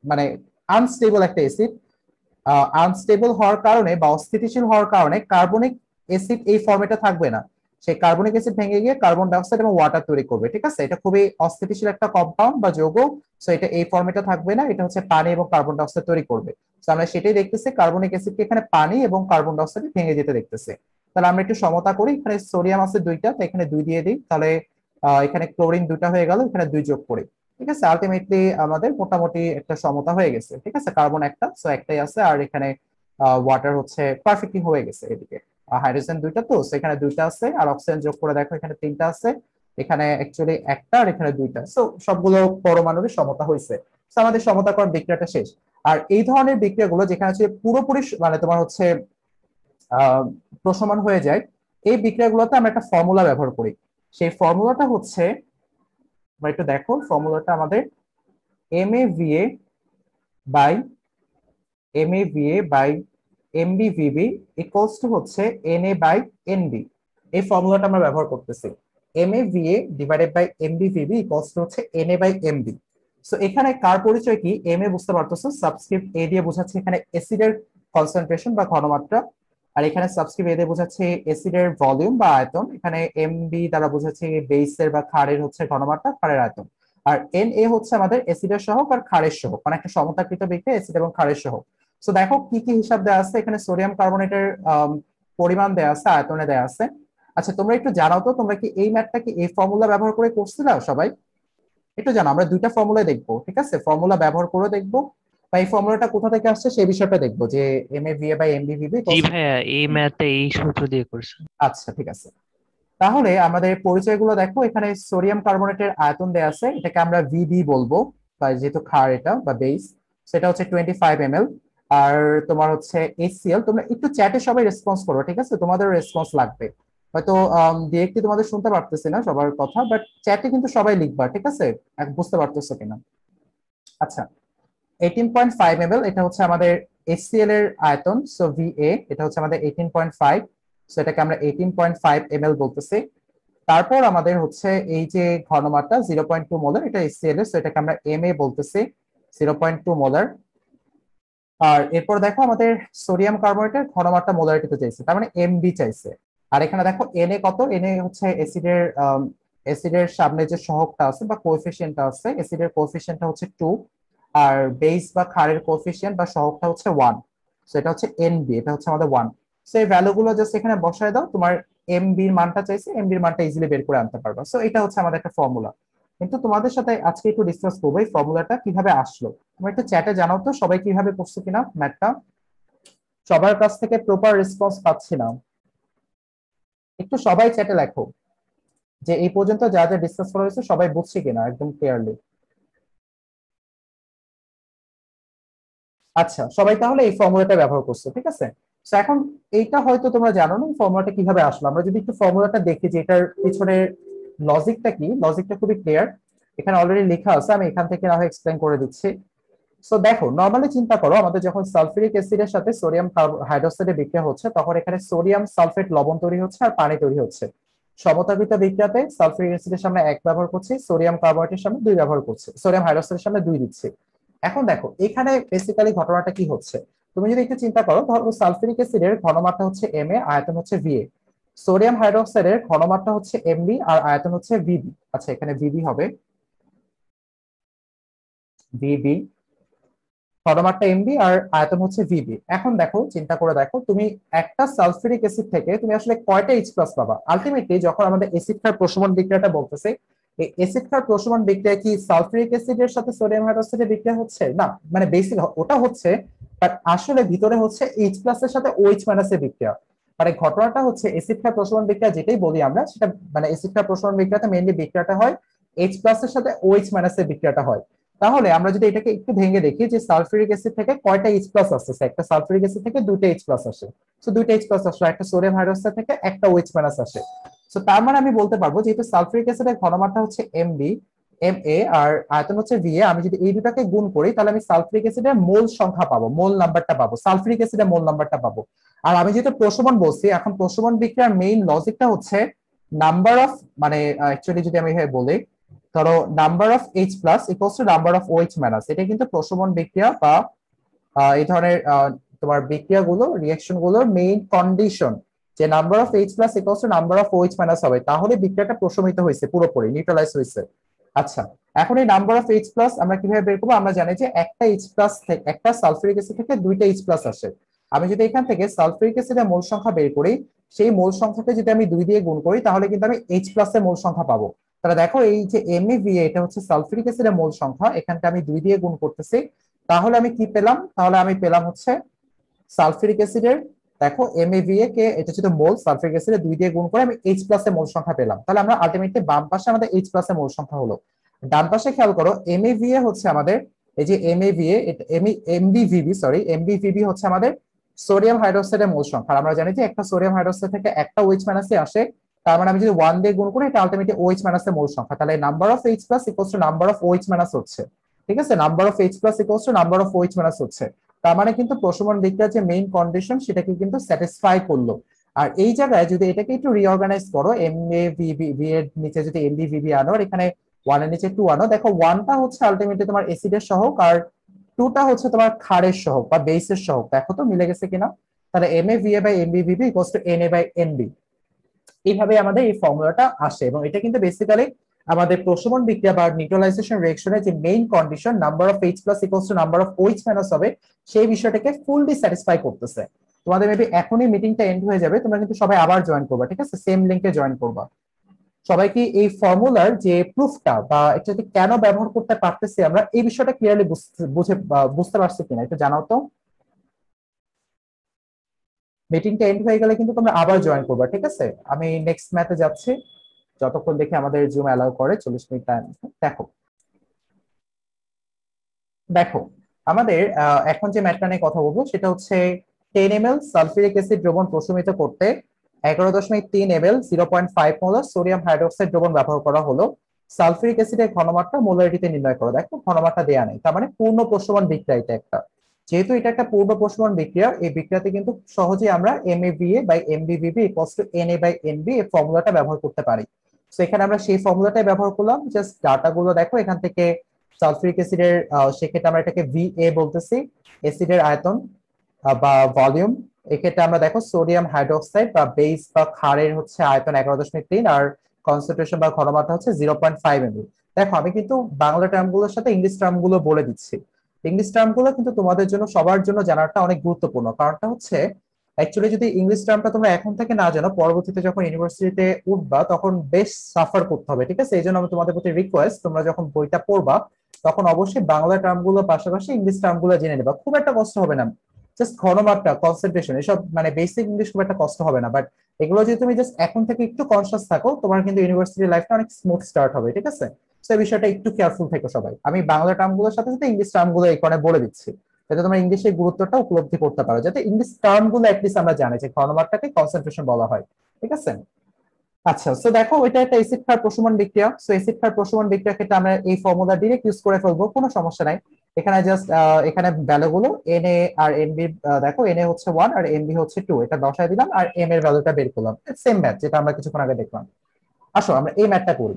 মানে আনস্টেবল একটা অ্যাসিড। আনস্টেবল হওয়ার কারণে বা অস্থিতিশীল হওয়ার কারণে কার্বনিক অ্যাসিড এই ফর্মেটে থাকবে না। সেই কার্বনিক অ্যাসিড ভেঙে গিয়ে কার্বন ডাইঅক্সাইড এবং ওয়াটার তৈরি করবে, ঠিক আছে? এটা খুবই অস্থিতিশীল একটা কম্পাউন্ড বা যৌগ। সো এটা এই ফর্মেটে থাকবে না, এটা হচ্ছে পানি এবং কার্বন ডাইঅক্সাইড তৈরি করবে। তো আমরা সেটাই দেখতেছি, কার্বনিক অ্যাসিডকে এখানে পানি এবং কার্বন ডাইঅক্সাইড ভেঙে যেতে দেখতেছি। তাহলে আমরা একটু সমতা করি, এখানে সোডিয়াম আছে দুইটা, তো এখানে 2 দিয়ে দিই। তাহলে এখানে ক্লোরিন দুটা হয়ে গেল, এখানে 2 যোগ করি। ঠিক আছে, আলটিমেটলি আমাদের মোটামুটি একটা সমতা হয়ে গেছে। ঠিক আছে, কার্বন একটা, সো একটাই আছে, আর এখানে ওয়াটার হচ্ছে পারফেক্টলি হয়ে গেছে। এদিকে হাইড্রোজেন দুইটা, তো সেখানে দুইটা আছে, আর অক্সিজেন যোগ করে দেখো এখানে 3টা আছে, এখানে অ্যাকচুয়ালি একটা, আর এখানে 2টা। সো সবগুলো পরমাণুর সমতা হয়েছে। তো আমাদের সমতাকরণ বিক্রিয়াটা শেষ। আর এই ধরনের বিক্রিয়াগুলো যেখানে হচ্ছে পুরোপুরি মানে তোমার হচ্ছে আহ প্রশমন হয়ে যায়, এই বিক্রিয়াগুলোতে আমরা একটা ফর্মুলা ব্যবহার করি। সেই ফর্মুলাটা হচ্ছে, একটু দেখো ফর্মুলাটা আমাদের MAVA by MBVB equals to হচ্ছে NA বাই NB। এই ফর্মুলাটা আমরা ব্যবহার করতেছি। MAVA divided by MBVB equals to হচ্ছে NA বাই MB। সো এখানে কার পরিচয় কি, MA বুঝতে পারতেছো, সাবস্ক্রিপ্ট A দিয়ে বোঝাচ্ছে এখানে অ্যাসিডের কনসেন্ট্রেশন বা ঘনমাত্রা, আর এখানে সাবস্ক্রিপ্ট A দিয়ে বোঝাচ্ছে অ্যাসিডের ভলিউম বা আয়তন। এখানে MB দ্বারা বোঝাচ্ছে বেসের বা ক্ষারের হচ্ছে ঘনমাত্রা, ক্ষারের আয়তন। আর NA হচ্ছে আমাদের অ্যাসিডের সহগ আর ক্ষারের সহগ, মানে একটা সমতাকৃত বিক্রিয়া অ্যাসিড এবং ক্ষারের সহগ। সো দেখো কি কি হিসাব দেওয়া আছে এখানে, সোডিয়াম কার্বনেটের পরিমাণ দেওয়া আছে, আয়তনে দেওয়া আছে। আচ্ছা তোমরা একটু জানাও তো, তোমরা কি এই ম্যাথটা কি এই ফর্মুলা ব্যবহার করে করছিলা সবাই? একটু জানো, আমরা দুইটা ফর্মুলা দেখবো, ঠিক আছে? ফর্মুলা ব্যবহার করে দেখবো, বা এই ফর্মুলাটা কোথা থেকে আসছে সেই বিষয়টা দেখবো, যে MAVA বাই MBVB। জি ভাইয়া, এই ম্যাথে এই সূত্র দিয়ে করছেন। আচ্ছা ঠিক আছে, তাহলে আমাদের পরিচয়গুলো দেখো। এখানে সোডিয়াম কার্বনেটের আয়তন দেয়া আছে, এটাকে আমরা VB বলবো, বা যেহেতু ক্ষার এটা বা বেস, সেটা হচ্ছে 25 ml। আর তোমার হচ্ছে HCl, তোমরা একটু চ্যাটে সবাই রেসপন্স করো, ঠিক আছে? তোমাদের রেসপন্স লাগবে। হয়তো ডিরেক্টলি তোমাদের শুনতে পারতেছি না সবার কথা, বাট চ্যাটে কিন্তু সবাই লিখবা, ঠিক আছে? বুঝতে পারতেছো কিনা? আচ্ছা, 18.5 ml এটা হচ্ছে আমাদের HCl এর আয়তন, সো VA এটা হচ্ছে আমাদের 18.5, সো এটাকে আমরা 18.5 ml বলতেছি। তারপর আমাদের হচ্ছে এই যে ঘনমাত্রা 0.2 মোলার, এটা HCl এর, সো এটাকে আমরা MA বলতেছি, 0.2 মোলার। আর এরপর দেখো আমাদের সোডিয়াম কার্বনেটের ঘনমাত্রা মোলারিটিতে চাইছে, তার মানে MB চাইছে। আর এখানে দেখো Na কত, Na হচ্ছে অ্যাসিডের সামনে যে সহগটা আছে বা কোএফিসিয়েন্টটা আছে, অ্যাসিডের কোএফিসিয়েন্টটা হচ্ছে 2, আর বেস বা ক্ষারের কোএফিসিয়েন্ট বা সহগটা হচ্ছে 1, সো এটা হচ্ছে NB, এটা হচ্ছে আমাদের 1। সো এই ভ্যালুগুলো জাস্ট এখানে বসায় দাও, তোমার MB এর মানটা চাইছে, MB এর মানটা ইজিলি বের করে আনতে পারবা। সো এটা হচ্ছে আমাদের একটা ফর্মুলা। কিন্তু তোমাদের সাথে আজকে একটু ডিসকাস করবো এই ফর্মুলাটা কিভাবে আসলো। তুমি একটু চ্যাটে জানাও তো সবাই কিভাবে করছো কিনা ম্যাথটা, সবার কাছ থেকে প্রপার রেসপন্স পাচ্ছি না। একটু সবাই চ্যাটে লেখো যে এই পর্যন্ত যা যা ডিসকাস করা হয়েছে সবাই বুঝছে কিনা একদম ক্লিয়ারলি। আচ্ছা, সবাই তাহলে এই ফর্মুলাটা ব্যবহার করছো, ঠিক আছে? তো এখন এইটা হয়তো তোমরা জানো না ফর্মুলাটা কিভাবে আসলো। আমরা যদি একটু ফর্মুলাটা দেখি যে এটার পিছনে লজিকটা কি, লজিকটা খুবই ক্লিয়ার, এখানে অলরেডি লেখা আছে, আমি এখান থেকে না হয় এক্সপ্লেন করে দিচ্ছি। সো দেখো, নর্মালি চিন্তা করো আমাদের যখন সালফিউরিক অ্যাসিডের সাথে সোডিয়াম হাইড্রোক্সাইডের বিক্রিয়া হচ্ছে, তখন এখানে সোডিয়াম সালফেট লবণ তৈরি হচ্ছে আর পানি তৈরি হচ্ছে। সমতাপিত বিক্রিয়াতে সালফিউরিক অ্যাসিডের সামনে 1 ব্যবহার করছি, সোডিয়াম কার্বনেটের সামনে 2 ব্যবহার করছি, সোডিয়াম হাইড্রোক্সাইডের সামনে 2 দিচ্ছি। এখন দেখো এখানে বেসিক্যালি ঘটনাটা কি হচ্ছে, তুমি যদি একটু চিন্তা করো, ধরো সালফিউরিক অ্যাসিডের ঘনমাত্রা হচ্ছে Ma, আয়তন হচ্ছে Va, সোডিয়াম হাইড্রোক্সাইডের ঘনমাত্রা হচ্ছে Mb আর আয়তন হচ্ছে Vb। আচ্ছা, এখানে Vb হবে, Vb ঘনমাত্রা এমবি আর আয়তন হচ্ছে ভিবি। এখন দেখো, চিন্তা করে দেখো, তুমি একটা সালফিউরিক অ্যাসিড থেকে তুমি আসলে কয়টা এইচ প্লাস পাবা আলটিমেটলি, যখন আমাদের অ্যাসিড ক্ষার প্রশমন বিক্রিয়াটা বলতেছে, এই অ্যাসিড ক্ষার প্রশমন বিক্রিয়া কি সালফিউরিক অ্যাসিডের সাথে সোডিয়াম হাইড্রোক্সাইডের বিক্রিয়া হচ্ছে? না, মানে বেসিক ওটা হচ্ছে, বাট আসলে ভিতরে হচ্ছে এইচ প্লাস এর সাথে ওএইচ মাইনাস এর বিক্রিয়া। মানে ঘটনাটা হচ্ছে অ্যাসিড ক্ষার প্রশমন বিক্রিয়া যেটাই বলি আমরা, সেটা মানে অ্যাসিড ক্ষার প্রশমন বিক্রিয়াতে মেইনলি বিক্রিয়াটা হয় এইচ প্লাস এর সাথে ওএইচ মাইনাস এর বিক্রিয়াটা হয়। তাহলে আমরা যদি এটাকে একটু ভেঙে দেখি যে সালফিউরিক অ্যাসিড থেকে কয়টা এইচ প্লাস আসছে, একটা সালফিউরিক অ্যাসিড থেকে 2টা এইচ প্লাস আসে, সো 2টা এইচ প্লাস আসলে একটা সোডিয়াম হাইড্রোক্সাইড থেকে একটা ওএইচ মাইনাস আসে। সো তার মানে আমি বলতে পারবো যেহেতু সালফিউরিক অ্যাসিডের ঘনমাত্রা হচ্ছে এমবি, এমএ আর আয়তন হচ্ছে ভিএ, আমি যদি এই দুটাকে গুণ করি তাহলে আমি সালফিউরিক অ্যাসিডের মোল সংখ্যা পাবো, মোল নাম্বারটা পাবো, সালফিউরিক অ্যাসিডের মোল নাম্বারটা পাবো। আর আমি যেহেতু প্রশমন বলছি, এখন প্রশমন বিক্রিয়ার মেইন লজিকটা হচ্ছে নাম্বার অফ, মানে অ্যাকচুয়ালি যদি আমি এভাবে বলি, ধরো number of H plus equals to number of OH minus, এটা কিন্তু প্রশমন বিক্রিয়া বা এই ধরনের তোমার বিক্রিয়াগুলো, রিঅ্যাকশন গুলোর মেইন কন্ডিশন, যে number of H plus equals to number of OH minus হবে, তাহলে বিক্রিয়াটা প্রশমিত হয়েছে, পুরোপুরি নিউট্রালাইজ হয়েছে। আচ্ছা, এখন এই নাম্বার অফ এইচ প্লাস আমরা কিভাবে বের করবো? আমরা জানি যে একটা এইচ প্লাস থেকে, একটা সালফিউরিক অ্যাসিড থেকে 2টা এইচ প্লাস আসে। আমি যদি এখান থেকে সালফিউরিক অ্যাসিডের মোল সংখ্যা বের করি, সেই মোল সংখ্যাকে যদি আমি 2 দিয়ে গুণ করি তাহলে কিন্তু আমি এইচ প্লাস এর মোল সংখ্যা পাবো। তাহলে দেখো এই যে MeVa, এটা হচ্ছে সালফিউরিক অ্যাসিডের মোল সংখ্যা, এখানটা আমি 2 দিয়ে গুণ করতেছি, তাহলে আমি কি পেলাম? তাহলে আমি পেলাম হচ্ছে সালফিউরিক অ্যাসিডের, দেখো MeVa কে, এটা ছিল মোল, সালফিউরিক অ্যাসিডের 2 দিয়ে গুণ করে আমি এইচ প্লাস এর মোল সংখ্যা পেলাম। তাহলে আমরা আলটিমেটলি বাম পাশে আমাদের এইচ প্লাস এর মোল সংখ্যা হলো। ডান পাশে খেয়াল করো, MeVa হচ্ছে আমাদের, এই যে MeVa, MbVb, সরি, MbVb হচ্ছে আমাদের সোডিয়াম হাইড্রোক্সাইডের মোল সংখ্যা। আর আমরা জানি যে একটা সোডিয়াম হাইড্রোক্সাইড থেকে একটা OH মাইনাস আসে, তার মানে আমি যদি 1 দিয়ে গুণ করি এটা আলটিমেটলি OH মাইনাস এর মোল সংখ্যা, তাহলে number of H plus equals to number of OH minus হচ্ছে, ঠিক আছে? Number of H plus equals to number of OH minus হচ্ছে, তার মানে কিন্তু প্রশমন বিক্রিয়ার যে মেইন কন্ডিশন সেটাকে কিন্তু স্যাটিসফাই করলো। আর এই জায়গায় যদি এটাকে একটু রিঅর্গানাইজ করো, MaVb এর নিচে যদি MbVb আনো আর এখানে 1 এর নিচে 2 আনো, দেখো 1টা হচ্ছে আলটিমেটলি তোমার অ্যাসিডের সহগ আর 2টা হচ্ছে তোমার ক্ষারের সহগ বা বেসের সহগ। দেখো তো মিলে গেছে কিনা? তাহলে MaVa/MbVb ইকুয়ালস টু Na/Nb। এইভাবে আমাদের এই ফর্মুলাটা আসে, এবং এটা কিন্তু বেসিক্যালি আমাদের প্রশমন বিক্রিয়া বা নিউট্রালাইজেশন রিঅ্যাকশনের যে main condition number of H plus equals to number of OH minus হবে, সেই বিষয়টাকে ফুললি স্যাটিসফাই করতেছে। তোমাদের মেবি এখনই মিটিংটা এন্ড হয়ে যাবে, তোমরা কিন্তু সবাই আবার জয়েন করবা, ঠিক আছে? সেম লিংকে জয়েন করবা। সবাই কি এই ফর্মুলার যে প্রুফটা বা এটা কেন ব্যবহার করতে পারতেছি আমরা, এই বিষয়টা ক্লিয়ারলি বুঝতে পারছো কিনা একটু জানাও তো। মিটিংটা এন্ড হয়ে গেলে কিন্তু তোমরা আবার জয়েন করবা, ঠিক আছে? আমি নেক্সট ম্যাথে যাচ্ছি, যতক্ষণ দেখি আমাদের জুম অ্যালাউ করে, 40 মিনিট টাইম। দেখো, দেখো আমাদের এখন যে ম্যাথটা নিয়ে কথা বলবো সেটা হচ্ছে 10 ml সালফিউরিক অ্যাসিড দ্রবণ প্রশমিত করতে 11.3 ml 0.5 মোলার সোডিয়াম হাইড্রোক্সাইড দ্রবণ ব্যবহার করা হলো। সালফিউরিক অ্যাসিডের ঘনমাত্রা মোলারিটিতে নির্ণয় করো। দেখো ঘনমাত্রা দেয়া নেই, তার মানে পূর্ণ প্রশমন বিক্রিয়া এটা একটা। যেহেতু এটা একটা পূর্ণ প্রশমন বিক্রিয়া, এই বিক্রিয়াতে কিন্তু সহজেই আমরা MAVA by MBVB equals to NA by NB এই ফর্মুলাটা ব্যবহার করতে পারি। তো এখানে আমরা সেই ফর্মুলাটাই ব্যবহার করলাম। জাস্ট ডাটাগুলো দেখো, এখান থেকে সালফিউরিক অ্যাসিডের সেক্ষেত্রে আমরা এটাকে VA বলতেছি, অ্যাসিডের আয়তন বা ভলিউম। এক্ষেত্রে আমরা দেখো সোডিয়াম হাইড্রোক্সাইড বা বেস বা ক্ষারের হচ্ছে আয়তন 11.3 আর কনসেন্ট্রেশন বা ঘনমাত্রা হচ্ছে 0.5 ml। দেখো আমি কিন্তু বাংলা টার্মগুলোর সাথে ইংলিশ টার্মগুলো বলে দিচ্ছি। ইংলিশ টার্মগুলো কিন্তু তোমাদের জন্য সবার জন্য জানাটা অনেক গুরুত্বপূর্ণ। কারণটা হচ্ছে অ্যাকচুয়ালি যদি ইংলিশ টার্মটা তোমরা এখন থেকে না জানো, পরবর্তীতে যখন ইউনিভার্সিটিতে উঠবা তখন বেশ সাফার করতে হবে, ঠিক আছে? এই জন্য আমি তোমাদের প্রতি রিকোয়েস্ট, তোমরা যখন বইটা পড়বা তখন অবশ্যই বাংলা টার্মগুলো পাশাপাশি ইংলিশ টার্মগুলো জেনে নেবা। খুব একটা কষ্ট হবে না, জাস্ট ঘনমাত্রা, কনসেন্ট্রেশন, এসব মানে বেসিক ইংলিশ খুব একটা কষ্ট হবে না। বাট এগুলো যদি তুমি জাস্ট এখন থেকে একটু কনসিয়াস থাকো, তোমার কিন্তু ইউনিভার্সিটি লাইফটা অনেক স্মুথ স্টার্ট হবে, ঠিক আছে? তো এই বিষয়টা একটু কেয়ারফুল থেকো সবাই। আমি বাংলা টার্মগুলোর সাথে সাথে ইংলিশ টার্মগুলো এই কারণে বলে দিচ্ছি, যাতে তোমরা ইংলিশের গুরুত্বটা উপলব্ধি করতে পারো, যাতে ইংলিশ টার্মগুলো অ্যাটলিস্ট আমরা জানি যে ঘনমাত্রাকে কনসেন্ট্রেশন বলা হয়, ঠিক আছে? আচ্ছা, সো দেখো এটা একটা এসিড ক্ষার প্রশমন বিক্রিয়া। সো এসিড ক্ষার প্রশমন বিক্রিয়ার ক্ষেত্রে আমরা এই ফর্মুলা ডিরেক্ট ইউজ করে ফেলবো, কোনো সমস্যা নাই। এখানে জাস্ট এখানে ভ্যালুগুলো Na আর Nb, দেখো Na হচ্ছে 1 আর Nb হচ্ছে 2, এটা বসায় দিলাম আর M এর ভ্যালুটা বের করলাম। সেম ম্যাথ যেটা আমরা কিছুক্ষণ আগে দেখলাম। আসো আমরা এই ম্যাথটা করি।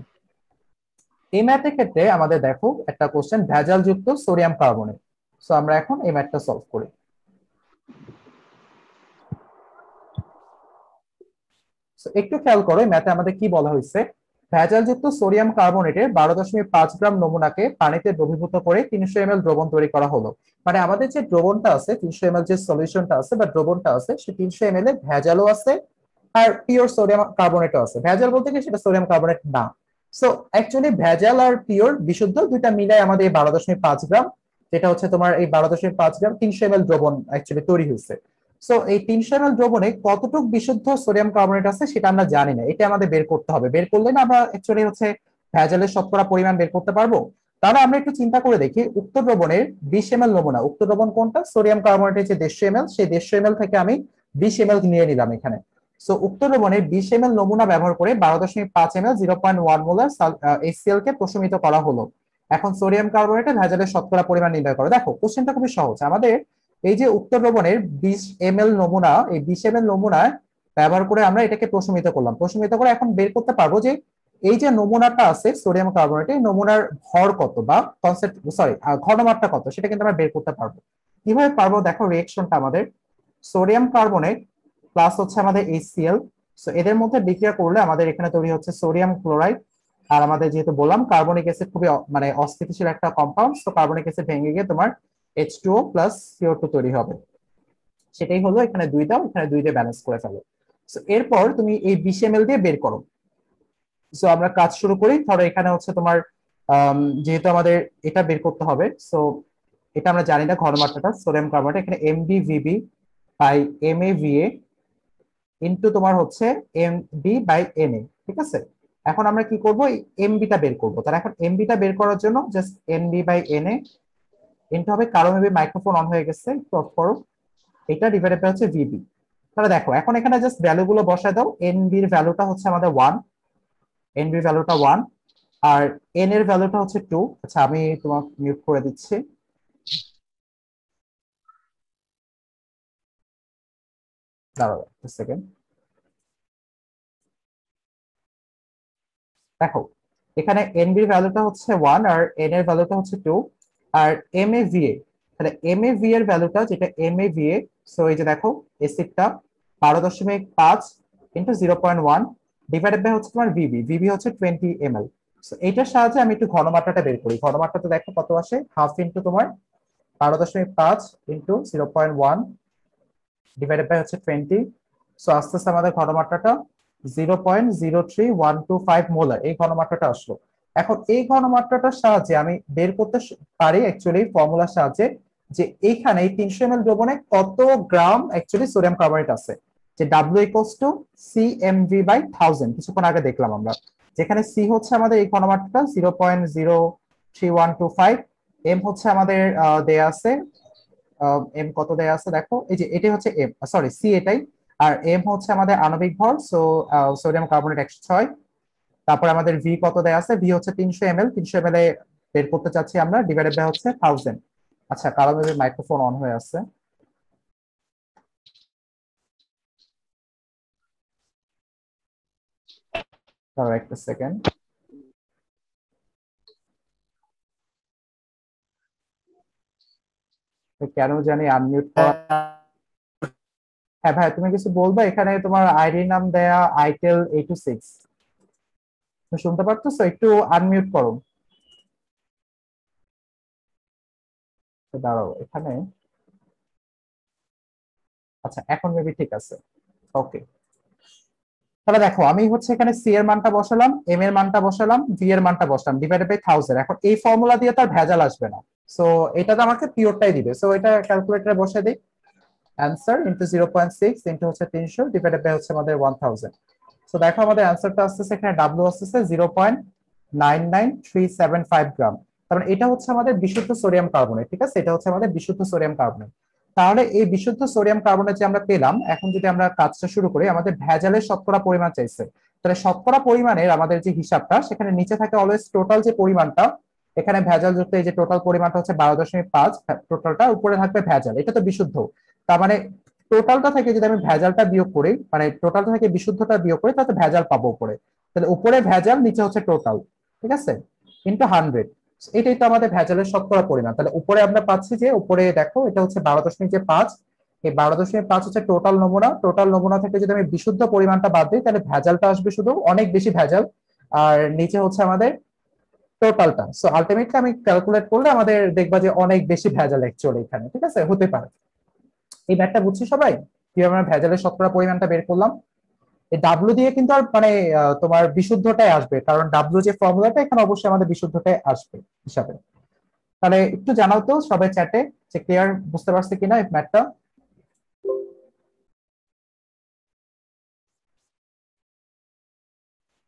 এই ম্যাথের ক্ষেত্রে আমাদের দেখো একটা কোশ্চেন, ভেজাল যুক্ত সোডিয়াম কার্বনেট। সো আমরা এখন এই ম্যাথটা সলভ করি। একটু খেয়াল করো ম্যাথে আমাদের কি বলা হয়েছে। ভেজালযুক্ত সোডিয়াম কার্বনেটের 12.5 গ্রাম নমুনাকে পানিতে দ্রবীভূত করে 300 ml দ্রবণ তৈরি করা হলো। মানে আমাদের যে দ্রবণটা আছে, 300 ml যে সলিউশনটা আছে বা দ্রবণটা আছে, সেই 300 ml এ ভেজালও আছে আর পিওর সোডিয়াম কার্বনেটও আছে। ভেজাল বলতে কি সেটা সোডিয়াম কার্বনেট না। সো অ্যাকচুয়ালি ভেজাল আর পিওর বিশুদ্ধ দুইটা মিলাই আমাদের এই 12.5 গ্রাম, যেটা হচ্ছে তোমার এই 12.5 গ্রাম 300 ml দ্রবণ অ্যাকচুয়ালি তৈরি হয়েছে। সো এই 300 ml দ্রবণে কতটুকু বিশুদ্ধ সোডিয়াম কার্বনেট আছে সেটা আমরা জানি না, এটা আমাদের বের করতে হবে। বের করলে না আমরা অ্যাকচুয়ালি হচ্ছে ভেজালের শতকরা পরিমাণ বের করতে পারবো। তাহলে আমরা একটু চিন্তা করে দেখি, উক্ত দ্রবণের 20 ml নমুনা, উক্ত দ্রবণ কোনটা? সোডিয়াম কার্বনেটের যে 150 ml, সেই 150 ml থেকে আমি 20 ml নিয়ে নিলাম এখানে। সো উক্ত দ্রবণের 20 ml নমুনা ব্যবহার করে 12.5 ml 0.1 মোলার HCl কে প্রশমিত করা হলো। এখন সোডিয়াম কার্বনেটে ভেজালের শতকরা পরিমাণ নির্ণয় করো। দেখো কোশ্চেনটা খুবই সহজ। আমাদের এই যে উক্ত দ্রবণের 20 ml নমুনা, এই 20 ml নমুনা ব্যবহার করে আমরা এটাকে প্রশমিত করলাম। প্রশমিত করে এখন বের করতে পারবো যে এই যে নমুনাটা আছে সোডিয়াম কার্বনেটে, নমুনার ভর কত বা ঘনমাত্রা কত, সেটা কিন্তু আমরা বের করতে পারবো। কিভাবে পারবো? দেখো রিঅ্যাকশনটা আমাদের সোডিয়াম কার্বনেট প্লাস হচ্ছে আমাদের HCl। সো এদের মধ্যে বিক্রিয়া করলে আমাদের এখানে তৈরি হচ্ছে সোডিয়াম ক্লোরাইড। আর আমাদের যেহেতু বললাম কার্বনিক অ্যাসিড খুবই মানে অস্থিতিশীল একটা কম্পাউন্ড, তো কার্বনিক অ্যাসিড ভেঙে গিয়ে তোমার H2O প্লাস CO2 তৈরি হবে। সেটাই হলো এখানে 2 দাও, এখানে 2 দিয়ে ব্যালেন্স করে ফেলো। সো এরপর তুমি এই 20 ml দিয়ে বের করো। সো আমরা কাজ শুরু করি। ধরো এখানে হচ্ছে তোমার যেহেতু আমাদের এটা বের করতে হবে, সো এটা আমরা জানি না ঘনমাত্রাটা সোডিয়াম কার্বনেট, এখানে MbVb বাই MaVa ইনটু তোমার হচ্ছে Mb বাই Na, ঠিক আছে? এখন আমরা কি করব, এই Mb টা বের করব। তাহলে এখন Mb টা বের করার জন্য just Mb by Na into হবে, কারো মেবি মাইক্রোফোন অন হয়ে গেছে, একটু অফ করো। এটা ডিভাইডেড বাই হচ্ছে Vb। তাহলে দেখো এখন এখানে জাস্ট ভ্যালু গুলো বসায় দাও। Nb এর ভ্যালুটা হচ্ছে আমাদের 1, Nb এর ভ্যালুটা 1 আর N এর ভ্যালুটা হচ্ছে 2। আচ্ছা আমি তোমাকে মিউট করে দিচ্ছি। দাঁড়াও একটা সেকেন্ড। দেখো এখানে Nb এর ভ্যালুটা হচ্ছে 1 আর N এর ভ্যালুটা হচ্ছে 2 আর MaVa, তাহলে MaVa এর ভ্যালুটা যেটা MaVa, সো এই যে দেখো অ্যাসিডটা 12.5 ইনটু 0.1 ডিভাইডেড বাই হচ্ছে তোমার Vb হচ্ছে 20 ml। সো এইটার সাহায্যে আমি একটু ঘনমাত্রাটা বের করি। ঘনমাত্রাটা দেখো কত আসে, হাফ ইনটু তোমার 12.5 ইনটু 0.1 ডিভাইডেড বাই হচ্ছে 20। সো আস্তে আস্তে আমাদের ঘনমাত্রাটা 0.03125 মোলার এই ঘনমাত্রাটা আসলো। এখন এই ঘনমাত্রাটার সাহায্যে আমি বের করতে পারি অ্যাকচুয়ালি ফর্মুলার সাহায্যে যে এইখানে এই 300 ml দ্রবণে কত গ্রাম অ্যাকচুয়ালি সোডিয়াম কার্বনেট আছে, যে W equals to CMV by 1000 কিছুক্ষণ আগে দেখলাম আমরা, যেখানে C হচ্ছে আমাদের এই ঘনমাত্রাটা 0.03125, M হচ্ছে আমাদের দেয়া আছে, এম কত দেয়া আছে দেখো, এই যে এটাই হচ্ছে এম, সরি সি এটাই, আর এম হচ্ছে আমাদের আণবিক ভর, সো সোডিয়াম কার্বনেট 106। তারপর আমাদের ভি কত দেয়া আছে, ভি হচ্ছে 300 ml, 300 ml এ বের করতে চাচ্ছি আমরা, ডিভাইডেড বাই হচ্ছে 1000। আচ্ছা, কারো মাইক্রোফোন অন হয়ে আছে, দাঁড়াও একটা সেকেন্ড। কেন জানি আনমিউট করা। হ্যাঁ ভাই, তুমি কিছু বলবা? এখানে তোমার আইডি নাম দেয়া আইটেল 826, তুমি শুনতে পারতেছো? একটু আনমিউট করো। দাঁড়াও এখানে, আচ্ছা এখন মেবি ঠিক আছে। ওকে, তাহলে দেখো আমি হচ্ছে এখানে সি এর মানটা বসালাম, এম এর মানটা বসালাম, ভি এর মানটা বসালাম, ডিভাইডেড বাই 1000। এখন এই ফর্মুলা দিয়ে তো আর ভেজাল আসবে না, সো এটা তো আমাকে পিওরটাই দিবে। সো এটা ক্যালকুলেটরে বসে দিই, অ্যান্সার ইনটু 0.6 ইনটু হচ্ছে 300 ডিভাইডেড বাই হচ্ছে আমাদের 1000। সো দেখো আমাদের অ্যান্সারটা আসতেছে, এখানে ডাব্লিউ আসতেছে 0.99375 গ্রাম। তার মানে এটা হচ্ছে আমাদের বিশুদ্ধ সোডিয়াম কার্বনেট, ঠিক আছে? এটা হচ্ছে আমাদের বিশুদ্ধ সোডিয়াম কার্বনেট। তাহলে এই বিশুদ্ধ সোডিয়াম কার্বনেট যে আমরা পেলাম, এখন যদি আমরা কাজটা শুরু করি, আমাদের ভেজালের শতকরা পরিমাণ চাইছে। তাহলে শতকরা পরিমাণের আমাদের যে হিসাবটা, সেখানে নিচে থাকে অলওয়েজ টোটাল যে পরিমাণটা, এখানে ভেজাল যুক্ত এই যে টোটাল পরিমাণটা হচ্ছে 12.5, টোটালটা উপরে থাকবে ভেজাল, এটা তো বিশুদ্ধ। তার মানে টোটালটা থেকে যদি আমি ভেজালটা বিয়োগ করি, মানে টোটালটা থেকে বিশুদ্ধটা বিয়োগ করি, তাহলে ভেজাল পাবো উপরে। তাহলে উপরে ভেজাল, নিচে হচ্ছে টোটাল, ঠিক আছে, ইন্টু 100। এটাই তো আমাদের ভেজালের শতকরা পরিমাণ। তাহলে উপরে আমরা পাচ্ছি যে, উপরে দেখো এটা হচ্ছে 12.5, এই 12.5 হচ্ছে টোটাল নমুনা। টোটাল নমুনা থেকে যদি আমি বিশুদ্ধ পরিমাণটা বাদ দিই, তাহলে ভেজালটা আসবে শুধু, অনেক বেশি ভেজাল। আর নিচে হচ্ছে আমাদের টোটালটা। সো আলটিমেটলি আমি ক্যালকুলেট করলে আমাদের দেখবা যে অনেক বেশি ভেজাল অ্যাকচুয়ালি এখানে, ঠিক আছে, হতে পারে। এই ম্যাথটা বুঝছি সবাই, কিভাবে আমরা ভেজালের শতকরা পরিমাণটা বের করলাম? এই ডাব্লু দিয়ে কিন্তু আর মানে তোমার বিশুদ্ধটাই আসবে, কারণ ডাব্লু যে ফর্মুলাটা, এখানে অবশ্যই আমাদের বিশুদ্ধটাই আসবে হিসাবে। তাহলে একটু জানাও তো সবাই চ্যাটে যে ক্লিয়ার, বুঝতে পারছে কিনা এই ম্যাথটা।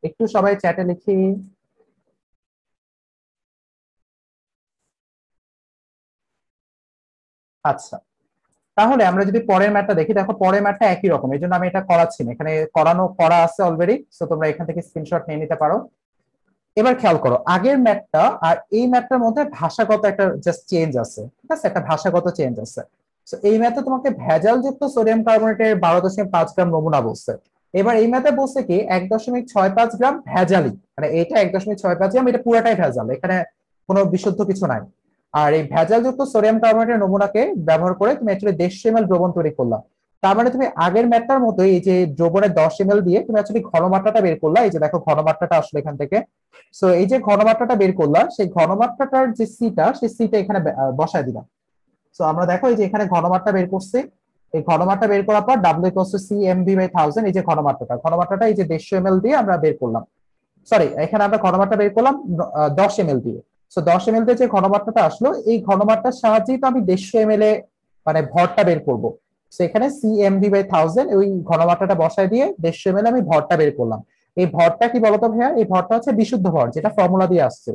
একটু সবাই চ্যাটে লিখি। আচ্ছা, তাহলে আমরা যদি পরের ম্যাথটা দেখি, দেখো পরের ম্যাথটা একই রকম, এই জন্য আমি এটা করাচ্ছি না, এখানে করা আছে অলরেডি, সো তোমরা এখান থেকে স্ক্রিনশট নিয়ে নিতে পারো। এবার খেয়াল করো, আগের ম্যাথটা আর এই ম্যাথটার মধ্যে ভাষাগত একটা জাস্ট চেঞ্জ আছে, ঠিক আছে, একটা ভাষাগত চেঞ্জ আছে। তো এই ম্যাথে তোমাকে ভেজাল যুক্ত সোডিয়াম কার্বনেটের 12.5 গ্রাম নমুনা বলছে। এবার এই ম্যাথে বলছে কি 1.65 গ্রাম ভেজালি, মানে এটা 1.65 গ্রাম, এটা পুরাটাই ভেজাল, এখানে কোনো বিশুদ্ধ কিছু নাই। আর এই ভেজাল যুক্ত সোডিয়াম কার্বনেটের নমুনাকে ব্যবহার করে তুমি অ্যাকচুয়ালি 150 ml দ্রবণ তৈরি করলা। তার মানে তুমি আগের ম্যাথটার মতো এই যে দ্রবণের 10 ml দিয়ে তুমি অ্যাকচুয়ালি ঘনমাত্রাটা বের করলা। এই যে দেখো ঘনমাত্রাটা আসলে এখান থেকে, সো এই যে ঘনমাত্রাটা বের করলাম, সেই ঘনমাত্রাটার যে সিটা, সেই সিটা এখানে বসায় দিলাম। সো আমরা দেখো এই যে এখানে ঘনমাত্রা বের করছি, এই ঘনমাত্রা বের করার পর W equals to C M V by 1000, এই যে ঘনমাত্রাটা এই যে 150 ml দিয়ে আমরা বের করলাম। সরি, এখানে আমরা ঘনমাত্রা বের করলাম 10 ml দিয়ে। সো 10 ml দিয়ে যে ঘনমাত্রাটা আসলো, এই ঘনমাত্রার সাহায্যেই তো আমি 150 ml এ মানে ভরটা বের করব। সো এখানে সি এম ভি বাই 1000, ওই ঘনমাত্রাটা বসায় দিয়ে 150 ml আমি ভরটা বের করলাম। এই ভরটা কি বলতো ভাইয়া? এই ভরটা হচ্ছে বিশুদ্ধ ভর, যেটা ফর্মুলা দিয়ে আসছে।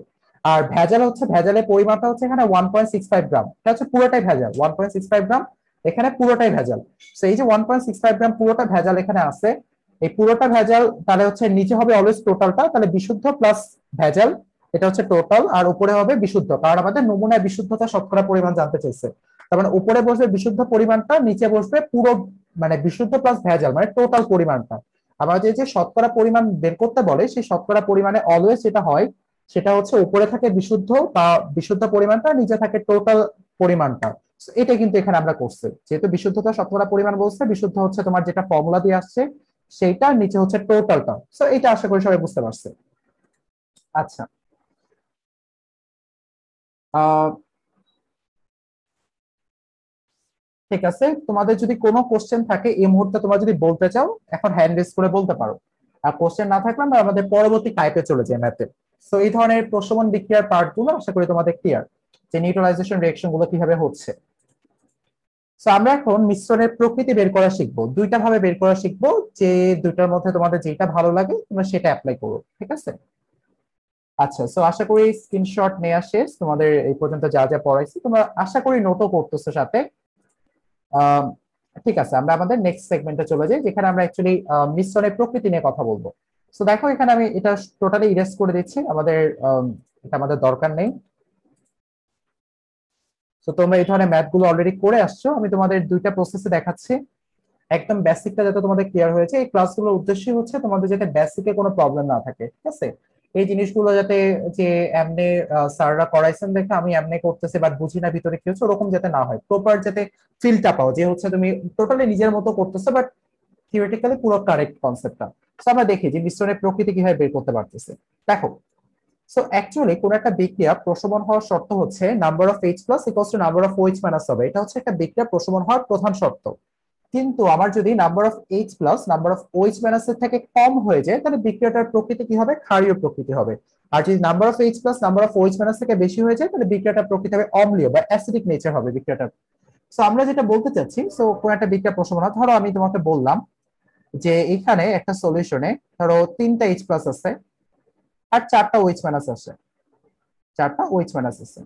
আর ভেজাল হচ্ছে, ভেজালের পরিমাণটা হচ্ছে এখানে 1.65 গ্রাম, এটা হচ্ছে পুরোটাই ভেজাল, 1.65 গ্রাম এখানে পুরোটাই ভেজাল। তো এই যে 1.65 গ্রাম পুরোটা ভেজাল এখানে আছে, এই পুরোটা ভেজাল, তাহলে হচ্ছে নিচে হবে অলওয়েজ টোটালটা, তাহলে বিশুদ্ধ প্লাস ভেজাল, এটা হচ্ছে টোটাল, আর উপরে হবে বিশুদ্ধ, কারণ আমাদের নমুনায় বিশুদ্ধতা শতকরা পরিমাণ জানতে চাইছে। তার মানে উপরে বসবে বিশুদ্ধ পরিমাণটা, নিচে বসবে পুরো মানে বিশুদ্ধ প্লাস ভেজাল, মানে টোটাল পরিমাণটা। আবার যে যে শতকরা পরিমাণ বের করতে বলে, সেই শতকরা পরিমাণে অলওয়েজ যেটা হয়, সেটা হচ্ছে উপরে থাকে বিশুদ্ধ বা বিশুদ্ধ পরিমাণটা, নিচে থাকে টোটাল পরিমাণটা। So এটা কিন্তু এখানে আমরা করছি, যেহেতু বিশুদ্ধতা শতকরা পরিমাণ বলছে, বিশুদ্ধ হচ্ছে তোমার যেটা ফর্মুলা দিয়ে আসছে সেইটা, নিচে হচ্ছে টোটালটা। সো এটা আশা করি সবাই বুঝতে পারছে। আচ্ছা, আহ ঠিক আছে, তোমাদের যদি কোনো কোশ্চেন থাকে এই মুহূর্তে, তোমরা যদি বলতে চাও এখন হ্যান্ড রেজ করে বলতে পারো। আর কোশ্চেন না থাকলে আমরা আমাদের পরবর্তী টাইপে চলে যাই ম্যাথে। সো এই ধরনের প্রশমন বিক্রিয়ার পার্ট গুলো আশা করি তোমাদের ক্লিয়ার, যে নিউট্রালাইজেশন রিঅ্যাকশন গুলো কিভাবে হচ্ছে। সো আমরা এখন মিশ্রণের প্রকৃতি বের করা শিখবো, দুইটা ভাবে বের করা শিখবো, যে দুইটার মধ্যে তোমাদের যেটা ভালো লাগে তোমরা সেটা অ্যাপ্লাই করো, ঠিক আছে? আচ্ছা, সো আশা করি স্ক্রিনশট নেওয়া শেষ, তোমাদের এই পর্যন্ত যা যা পড়াইছি তোমরা আশা করি নোটও করতেছো সাথে। ঠিক আছে, আমরা আমাদের নেক্সট সেগমেন্টে চলে যাই, যেখানে আমরা অ্যাকচুয়ালি মিশ্রণের প্রকৃতি নিয়ে কথা বলবো। সো দেখো এখানে আমি এটা টোটালি ইরেজ করে দিচ্ছি, আমাদের এটা আমাদের দরকার নেই। তো তোমরা এই ধরনের ম্যাথ গুলো অলরেডি করে আসছো, আমি তোমাদের দুইটা প্রসেসে দেখাচ্ছি। একদম বেসিকটা যাতে তোমাদের ক্লিয়ার হয়েছে, এই ক্লাসগুলোর উদ্দেশ্যই হচ্ছে তোমাদের যাতে বেসিকে কোনো প্রবলেম না থাকে, ঠিক আছে? এই জিনিসগুলো যাতে যে এমনি স্যাররা করাইছেন দেখে আমি এমনি করতেছি বাট বুঝি না ভিতরে কি হচ্ছে, ওরকম যাতে না হয়, প্রপার যাতে ফিলটা পাও যে হচ্ছে তুমি টোটালি নিজের মতো করতেছো বাট থিওরিটিক্যালি পুরো কারেক্ট কনসেপ্টটা। তো আমরা দেখি যে মিশ্রণের প্রকৃতি কিভাবে বের করতে পারতেছে। দেখো, সো অ্যাকচুয়ালি কোন একটা বিক্রিয়া প্রশমন হওয়ার শর্ত হচ্ছে number of H plus equals to number of OH minus হবে, এটা হচ্ছে একটা বিক্রিয়া প্রশমন হওয়ার প্রধান শর্ত। কিন্তু আমার যদি number of H plus number of OH minus এর থেকে কম হয়ে যায়, তাহলে বিক্রিয়াটার প্রকৃতি কি হবে? ক্ষারীয় প্রকৃতি হবে। আর যদি number of H plus number of OH minus থেকে বেশি হয়ে যায়, তাহলে বিক্রিয়াটার প্রকৃতি হবে অম্লীয় বা অ্যাসিডিক নেচার হবে বিক্রিয়াটার। সো আমরা যেটা বলতে চাচ্ছি, সো কোন একটা বিক্রিয়া প্রশমন হয়, ধরো আমি তোমাকে বললাম যে এখানে একটা সলিউশনে ধরো 3টা এইচ প্লাস আছে আর 4টা ওএইচ মাইনাস আছে, 4টা ওএইচ মাইনাস আছে।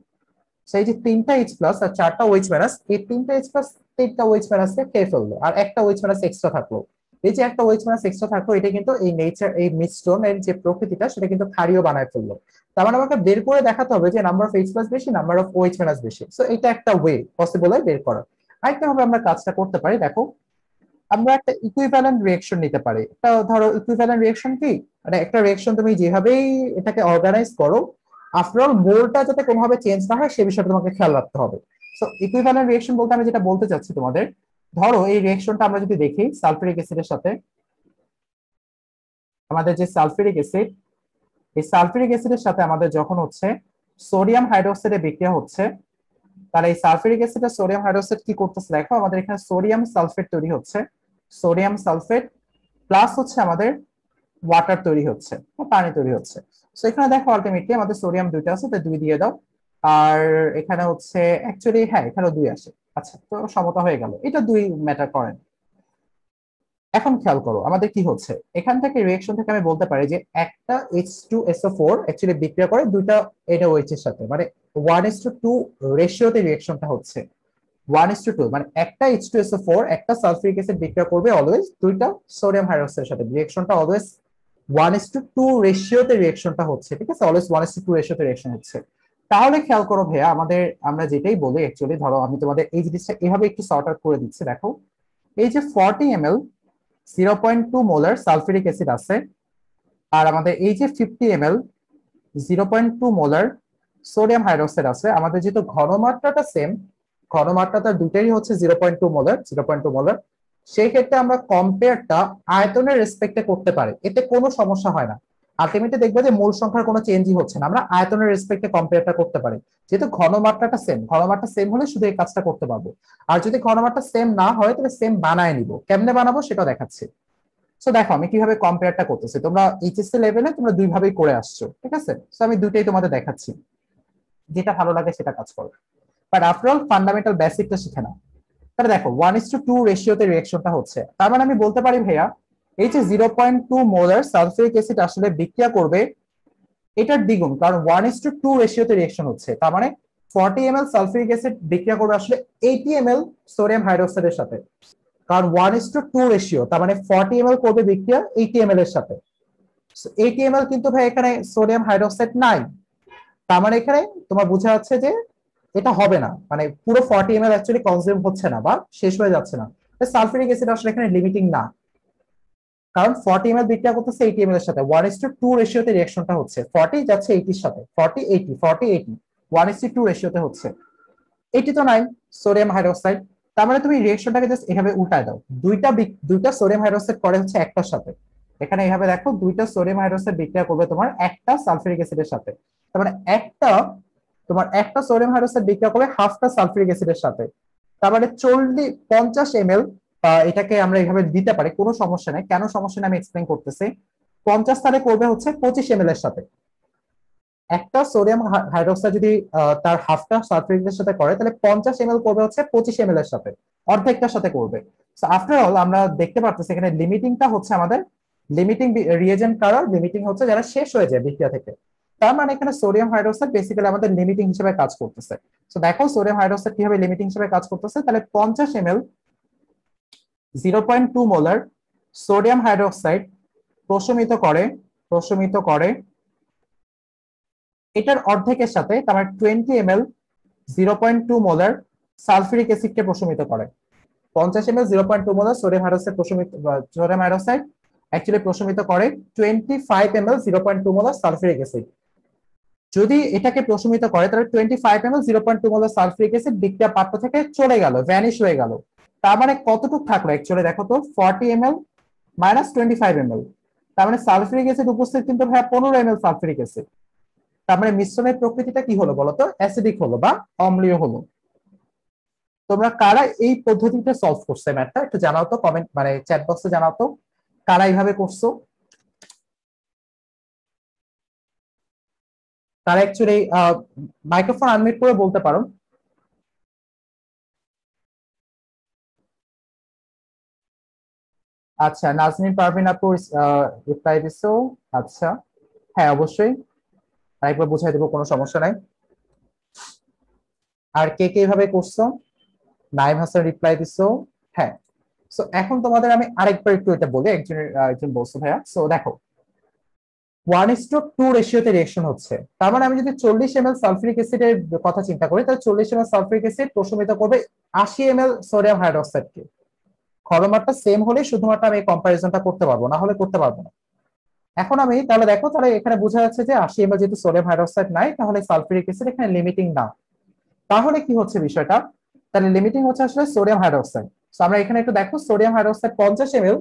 সেই যে 3টা এইচ প্লাস আর 4টা ওএইচ মাইনাস, এই 3টা এইচ প্লাস 3টা ওএইচ মাইনাস কে খেয়ে ফেললো, আর একটা ওএইচ মাইনাস এক্সট্রা থাকলো। এই যে একটা ওএইচ মাইনাস এক্সট্রা থাকলো, এটা কিন্তু এই নেচার, এই মিশ্রণের যে প্রকৃতিটা সেটা কিন্তু ক্ষারীয় বানায় ফেললো। তার মানে আমাকে বের করে দেখাতে হবে যে নাম্বার অফ এইচ প্লাস বেশি, নাম্বার অফ ওএইচ মাইনাস বেশি। সো এটা একটা ওয়ে পসিবল হয় বের করার। আরেকটা ভাবে আমরা কাজটা করতে পারি, দেখো আমরা একটা ইকুইভ্যালেন্ট রিঅ্যাকশন নিতে পারি। এটা ধরো ইকুইভ্যালেন্ট রিঅ্যাকশন কি, মানে একটা রিঅ্যাকশন তুমি যেভাবেই এটাকে অর্গানাইজ করো, আফটার অল মোলটা যাতে কোনোভাবে চেঞ্জ না হয় সে বিষয়ে তোমাকে খেয়াল রাখতে হবে। সো ইকুইভ্যালেন্ট রিঅ্যাকশন বলতে আমি যেটা বলতে চাচ্ছি তোমাদের, ধরো এই রিঅ্যাকশনটা আমরা যদি দেখি সালফিউরিক অ্যাসিডের সাথে, আমাদের যে সালফিউরিক অ্যাসিড, এই সালফিউরিক অ্যাসিডের সাথে আমাদের যখন হচ্ছে সোডিয়াম হাইড্রোক্সাইডের বিক্রিয়া হচ্ছে, তাহলে এই সালফিউরিক অ্যাসিড আর সোডিয়াম হাইড্রোক্সাইড কি করতেছে দেখো, আমাদের এখানে সোডিয়াম সালফেট তৈরি হচ্ছে, সোডিয়াম সালফেট প্লাস হচ্ছে আমাদের ওয়াটার তৈরি হচ্ছে, পানি তৈরি হচ্ছে। সো এখানে দেখো আলটিমেটলি আমাদের সোডিয়াম দুইটা আছে, তো 2 দিয়ে দাও। আর এখানে হচ্ছে অ্যাকচুয়ালি হ্যাঁ এখানেও 2 আসে। আচ্ছা, তো সমতা হয়ে গেল, এটা 2 ম্যাটার করেন। এখন খেয়াল করো আমাদের কি হচ্ছে, এখান থেকে রিঅ্যাকশন থেকে আমি বলতে পারি যে একটা H2SO4 অ্যাকচুয়ালি বিক্রিয়া করে দুইটা NaOH এর সাথে, মানে 1:2 রেশিওতে রিঅ্যাকশনটা হচ্ছে। 1:2 মানে একটা H2SO4 একটা সালফিউরিক অ্যাসিড বিক্রিয়া করবে অলওয়েজ দুইটা সোডিয়াম হাইড্রোক্সাইডের সাথে, রিঅ্যাকশনটা অলওয়েজ 1:2 রেশিওতে রিঅ্যাকশনটা হচ্ছে, ঠিক আছে? অলওয়েজ 1:2 রেশিওতে রিঅ্যাকশন হচ্ছে। তাহলে খেয়াল করো ভাইয়া, আমাদের আমরা যেটাই বলি অ্যাকচুয়ালি, ধরো আমি তোমাদের এই জিনিসটা এভাবে একটু সর্ট আউট করে দিচ্ছি। দেখো এই যে 40 ml 0.2 মোলার সালফিউরিক অ্যাসিড আছে, আর আমাদের এই যে 50 ml 0.2 মোলার সোডিয়াম হাইড্রোক্সাইড আছে, আমাদের যেহেতু ঘনমাত্রাটা সেম, ঘনমাত্রাটা দুইটারই হচ্ছে 0.2 মোলার, 0.2 মোলার, সেই ক্ষেত্রে আমরা কম্পেয়ারটা আয়তনের রেসপেক্টে করতে পারি, এতে কোনো সমস্যা হয় না। আলটিমেটলি দেখবে যে মূল সংখ্যার কোনো চেঞ্জই হচ্ছে না, আমরা আয়তনের রেসপেক্টে কম্পেয়ারটা করতে পারি, যেহেতু ঘনমাত্রাটা সেম। ঘনমাত্রা সেম হলে শুধু এই কাজটা করতে পারবো। আর যদি ঘনমাত্রা সেম না হয় তাহলে সেম বানায় নিব, কেমনে বানাবো সেটা দেখাচ্ছি। সো দেখো আমি কিভাবে কম্পেয়ারটা করতেছি, তোমরা এইচএসসি লেভেলে তোমরা দুইভাবেই করে আসছো, ঠিক আছে? সো আমি দুইটাই তোমাদের দেখাচ্ছি, যেটা ভালো লাগে সেটা কাজ করো, বাট আফটার অল ফান্ডামেন্টাল বেসিকটা শিখে নাও। তাহলে দেখো 1:2 রেশিওতে রিঅ্যাকশনটা হচ্ছে, তার মানে আমি বলতে পারি ভাইয়া এই যে 0.2 মোলার সালফিউরিক অ্যাসিড আসলে বিক্রিয়া করবে এটার দ্বিগুণ, কারণ 1:2 রেশিওতে রিঅ্যাকশন হচ্ছে। তার মানে 40 ml সালফিউরিক অ্যাসিড বিক্রিয়া করবে আসলে 80 ml সোডিয়াম হাইড্রোক্সাইডের সাথে, কারণ 1:2 রেশিও, তার মানে 40 ml করবে বিক্রিয়া 80 ml এর সাথে। 80 ml কিন্তু ভাই এখানে সোডিয়াম হাইড্রোক্সাইড নাই, তার মানে এখানে তোমার বোঝা যাচ্ছে যে এটা হবে না, মানে পুরো 40 ml অ্যাকচুয়ালি কনজিউম হচ্ছে না বা শেষ হয়ে যাচ্ছে না। সালফিউরিক অ্যাসিড আসলে এখানে লিমিটিং না, কারণ 40 ml বিক্রিয়া করতেছে 80 ml এর সাথে, 1:2 রেশিওতে রিঅ্যাকশনটা হচ্ছে, 40 যাচ্ছে 80 এর সাথে, 40 80 40 80 1:2 রেশিওতে হচ্ছে। 80 তো নাই সোডিয়াম হাইড্রোক্সাইড, তার মানে তুমি রিঅ্যাকশনটাকে জাস্ট এভাবে উল্টায় দাও, দুইটা সোডিয়াম হাইড্রোক্সাইড করে হচ্ছে একটার সাথে। এখানে এইভাবে দেখো দুইটা সোডিয়াম হাইড্রোক্সাইড বিক্রিয়া করবে তোমার একটা সালফিউরিক অ্যাসিডের সাথে, তার মানে একটা সোডিয়াম হাইড্রোক্সাইড বিক্রিয়া করবে হাফটা সালফিউরিক অ্যাসিডের সাথে। তার মানে 50 ml, এটাকে আমরা এইভাবে দিতে পারি, কোনো সমস্যা নেই। কেন সমস্যা নেই আমি এক্সপ্লেন করতেছি। 50 তারে করবে হচ্ছে 25 ml এর সাথে, একটা সোডিয়াম হাইড্রোক্সাইড যদি তার হাফটা সালফিউরিকের সাথে করে, তাহলে 50 ml করবে হচ্ছে 25 ml এর সাথে, অর্ধেকটার সাথে করবে। সো আফটার অল আমরা দেখতে পাচ্ছি এখানে লিমিটিংটা হচ্ছে আমাদের লিমিটিং রিএজেন্ট কারা, লিমিটিং হচ্ছে যারা শেষ হয়ে যায় বিক্রিয়া থেকে। তার মানে এখানে সোডিয়াম হাইড্রোক্সাইড বেসিক্যালি আমাদের লিমিটিং হিসেবে কাজ করতেছে। সো দেখো সোডিয়াম হাইড্রোক্সাইড কিভাবে লিমিটিং হিসেবে কাজ করতেছে, তাহলে 50 ml 0.2 মোলার সোডিয়াম হাইড্রোক্সাইড প্রশমিত করে এটার অর্ধেকের সাথে, তার মানে 20 ml 0.2 মোলার সালফিউরিক অ্যাসিডকে প্রশমিত করে। 50 ml 0.2 molar sodium hydroxide actually প্রশমিত করে 25 ml 0.2 মোলার সালফিউরিক অ্যাসিড। যদি এটাকে প্রশমিত করে তাহলে 25 ml 0.2 মোলার সালফিউরিক অ্যাসিড বিক্রিয়া পাত্র থেকে চলে গেল, ভ্যানিশ হয়ে গেল। তার মানে কতটুকু থাকলো অ্যাকচুয়ালি দেখো তো, 40 ml মাইনাস 25 ml, তার মানে সালফিউরিক অ্যাসিড উপস্থিত কিন্তু ভাই 15 ml সালফিউরিক অ্যাসিড। তার মানে মিশ্রণের প্রকৃতিটা কি হলো বলতো, অ্যাসিডিক হলো বা অম্লীয় হলো। তোমরা কারা এই পদ্ধতিতে সলভ করছে ম্যাথটা একটু জানাও তো, কমেন্ট মানে চ্যাট বক্সে জানাও তো কারা এইভাবে করছো। তারা অ্যাকচুয়ালি মাইক্রোফোন আনমিউট করে বলতে পারো। আচ্ছা, নাজনীন পারভিন আপু রিপ্লাই দিছো। আচ্ছা, হ্যাঁ অবশ্যই আরেকবার বুঝাই দেবো, কোনো সমস্যা নাই। আর কে কে এইভাবে করছো? নাইম হাসান রিপ্লাই দিছো। হ্যাঁ, সো এখন তোমাদের আমি আরেকবার একটু এটা বলি, একজন বলছো ভাইয়া। সো দেখো 1:2 রেশিওতে রিঅ্যাকশন হচ্ছে, তার মানে আমি যদি 40 ml সালফিউরিক অ্যাসিডের কথা চিন্তা করি তাহলে 40 ml সালফিউরিক অ্যাসিড প্রশমিত করবে 80 ml সোডিয়াম হাইড্রোক্সাইডকে। ঘনমাত্রা সেম হলে শুধুমাত্র আমি এই কম্পারিজনটা করতে পারবো, না হলে করতে পারবো না। এখন আমি তাহলে দেখো, তাহলে এখানে বোঝা যাচ্ছে যে 80 ml যেহেতু সোডিয়াম হাইড্রোক্সাইড নাই, তাহলে সালফিউরিক অ্যাসিড এখানে লিমিটিং না। তাহলে কি হচ্ছে বিষয়টা, তাহলে লিমিটিং হচ্ছে আসলে সোডিয়াম হাইড্রোক্সাইড। আমরা এখানে একটু দেখো, সোডিয়াম হাইড্রোক্সাইড 50 ml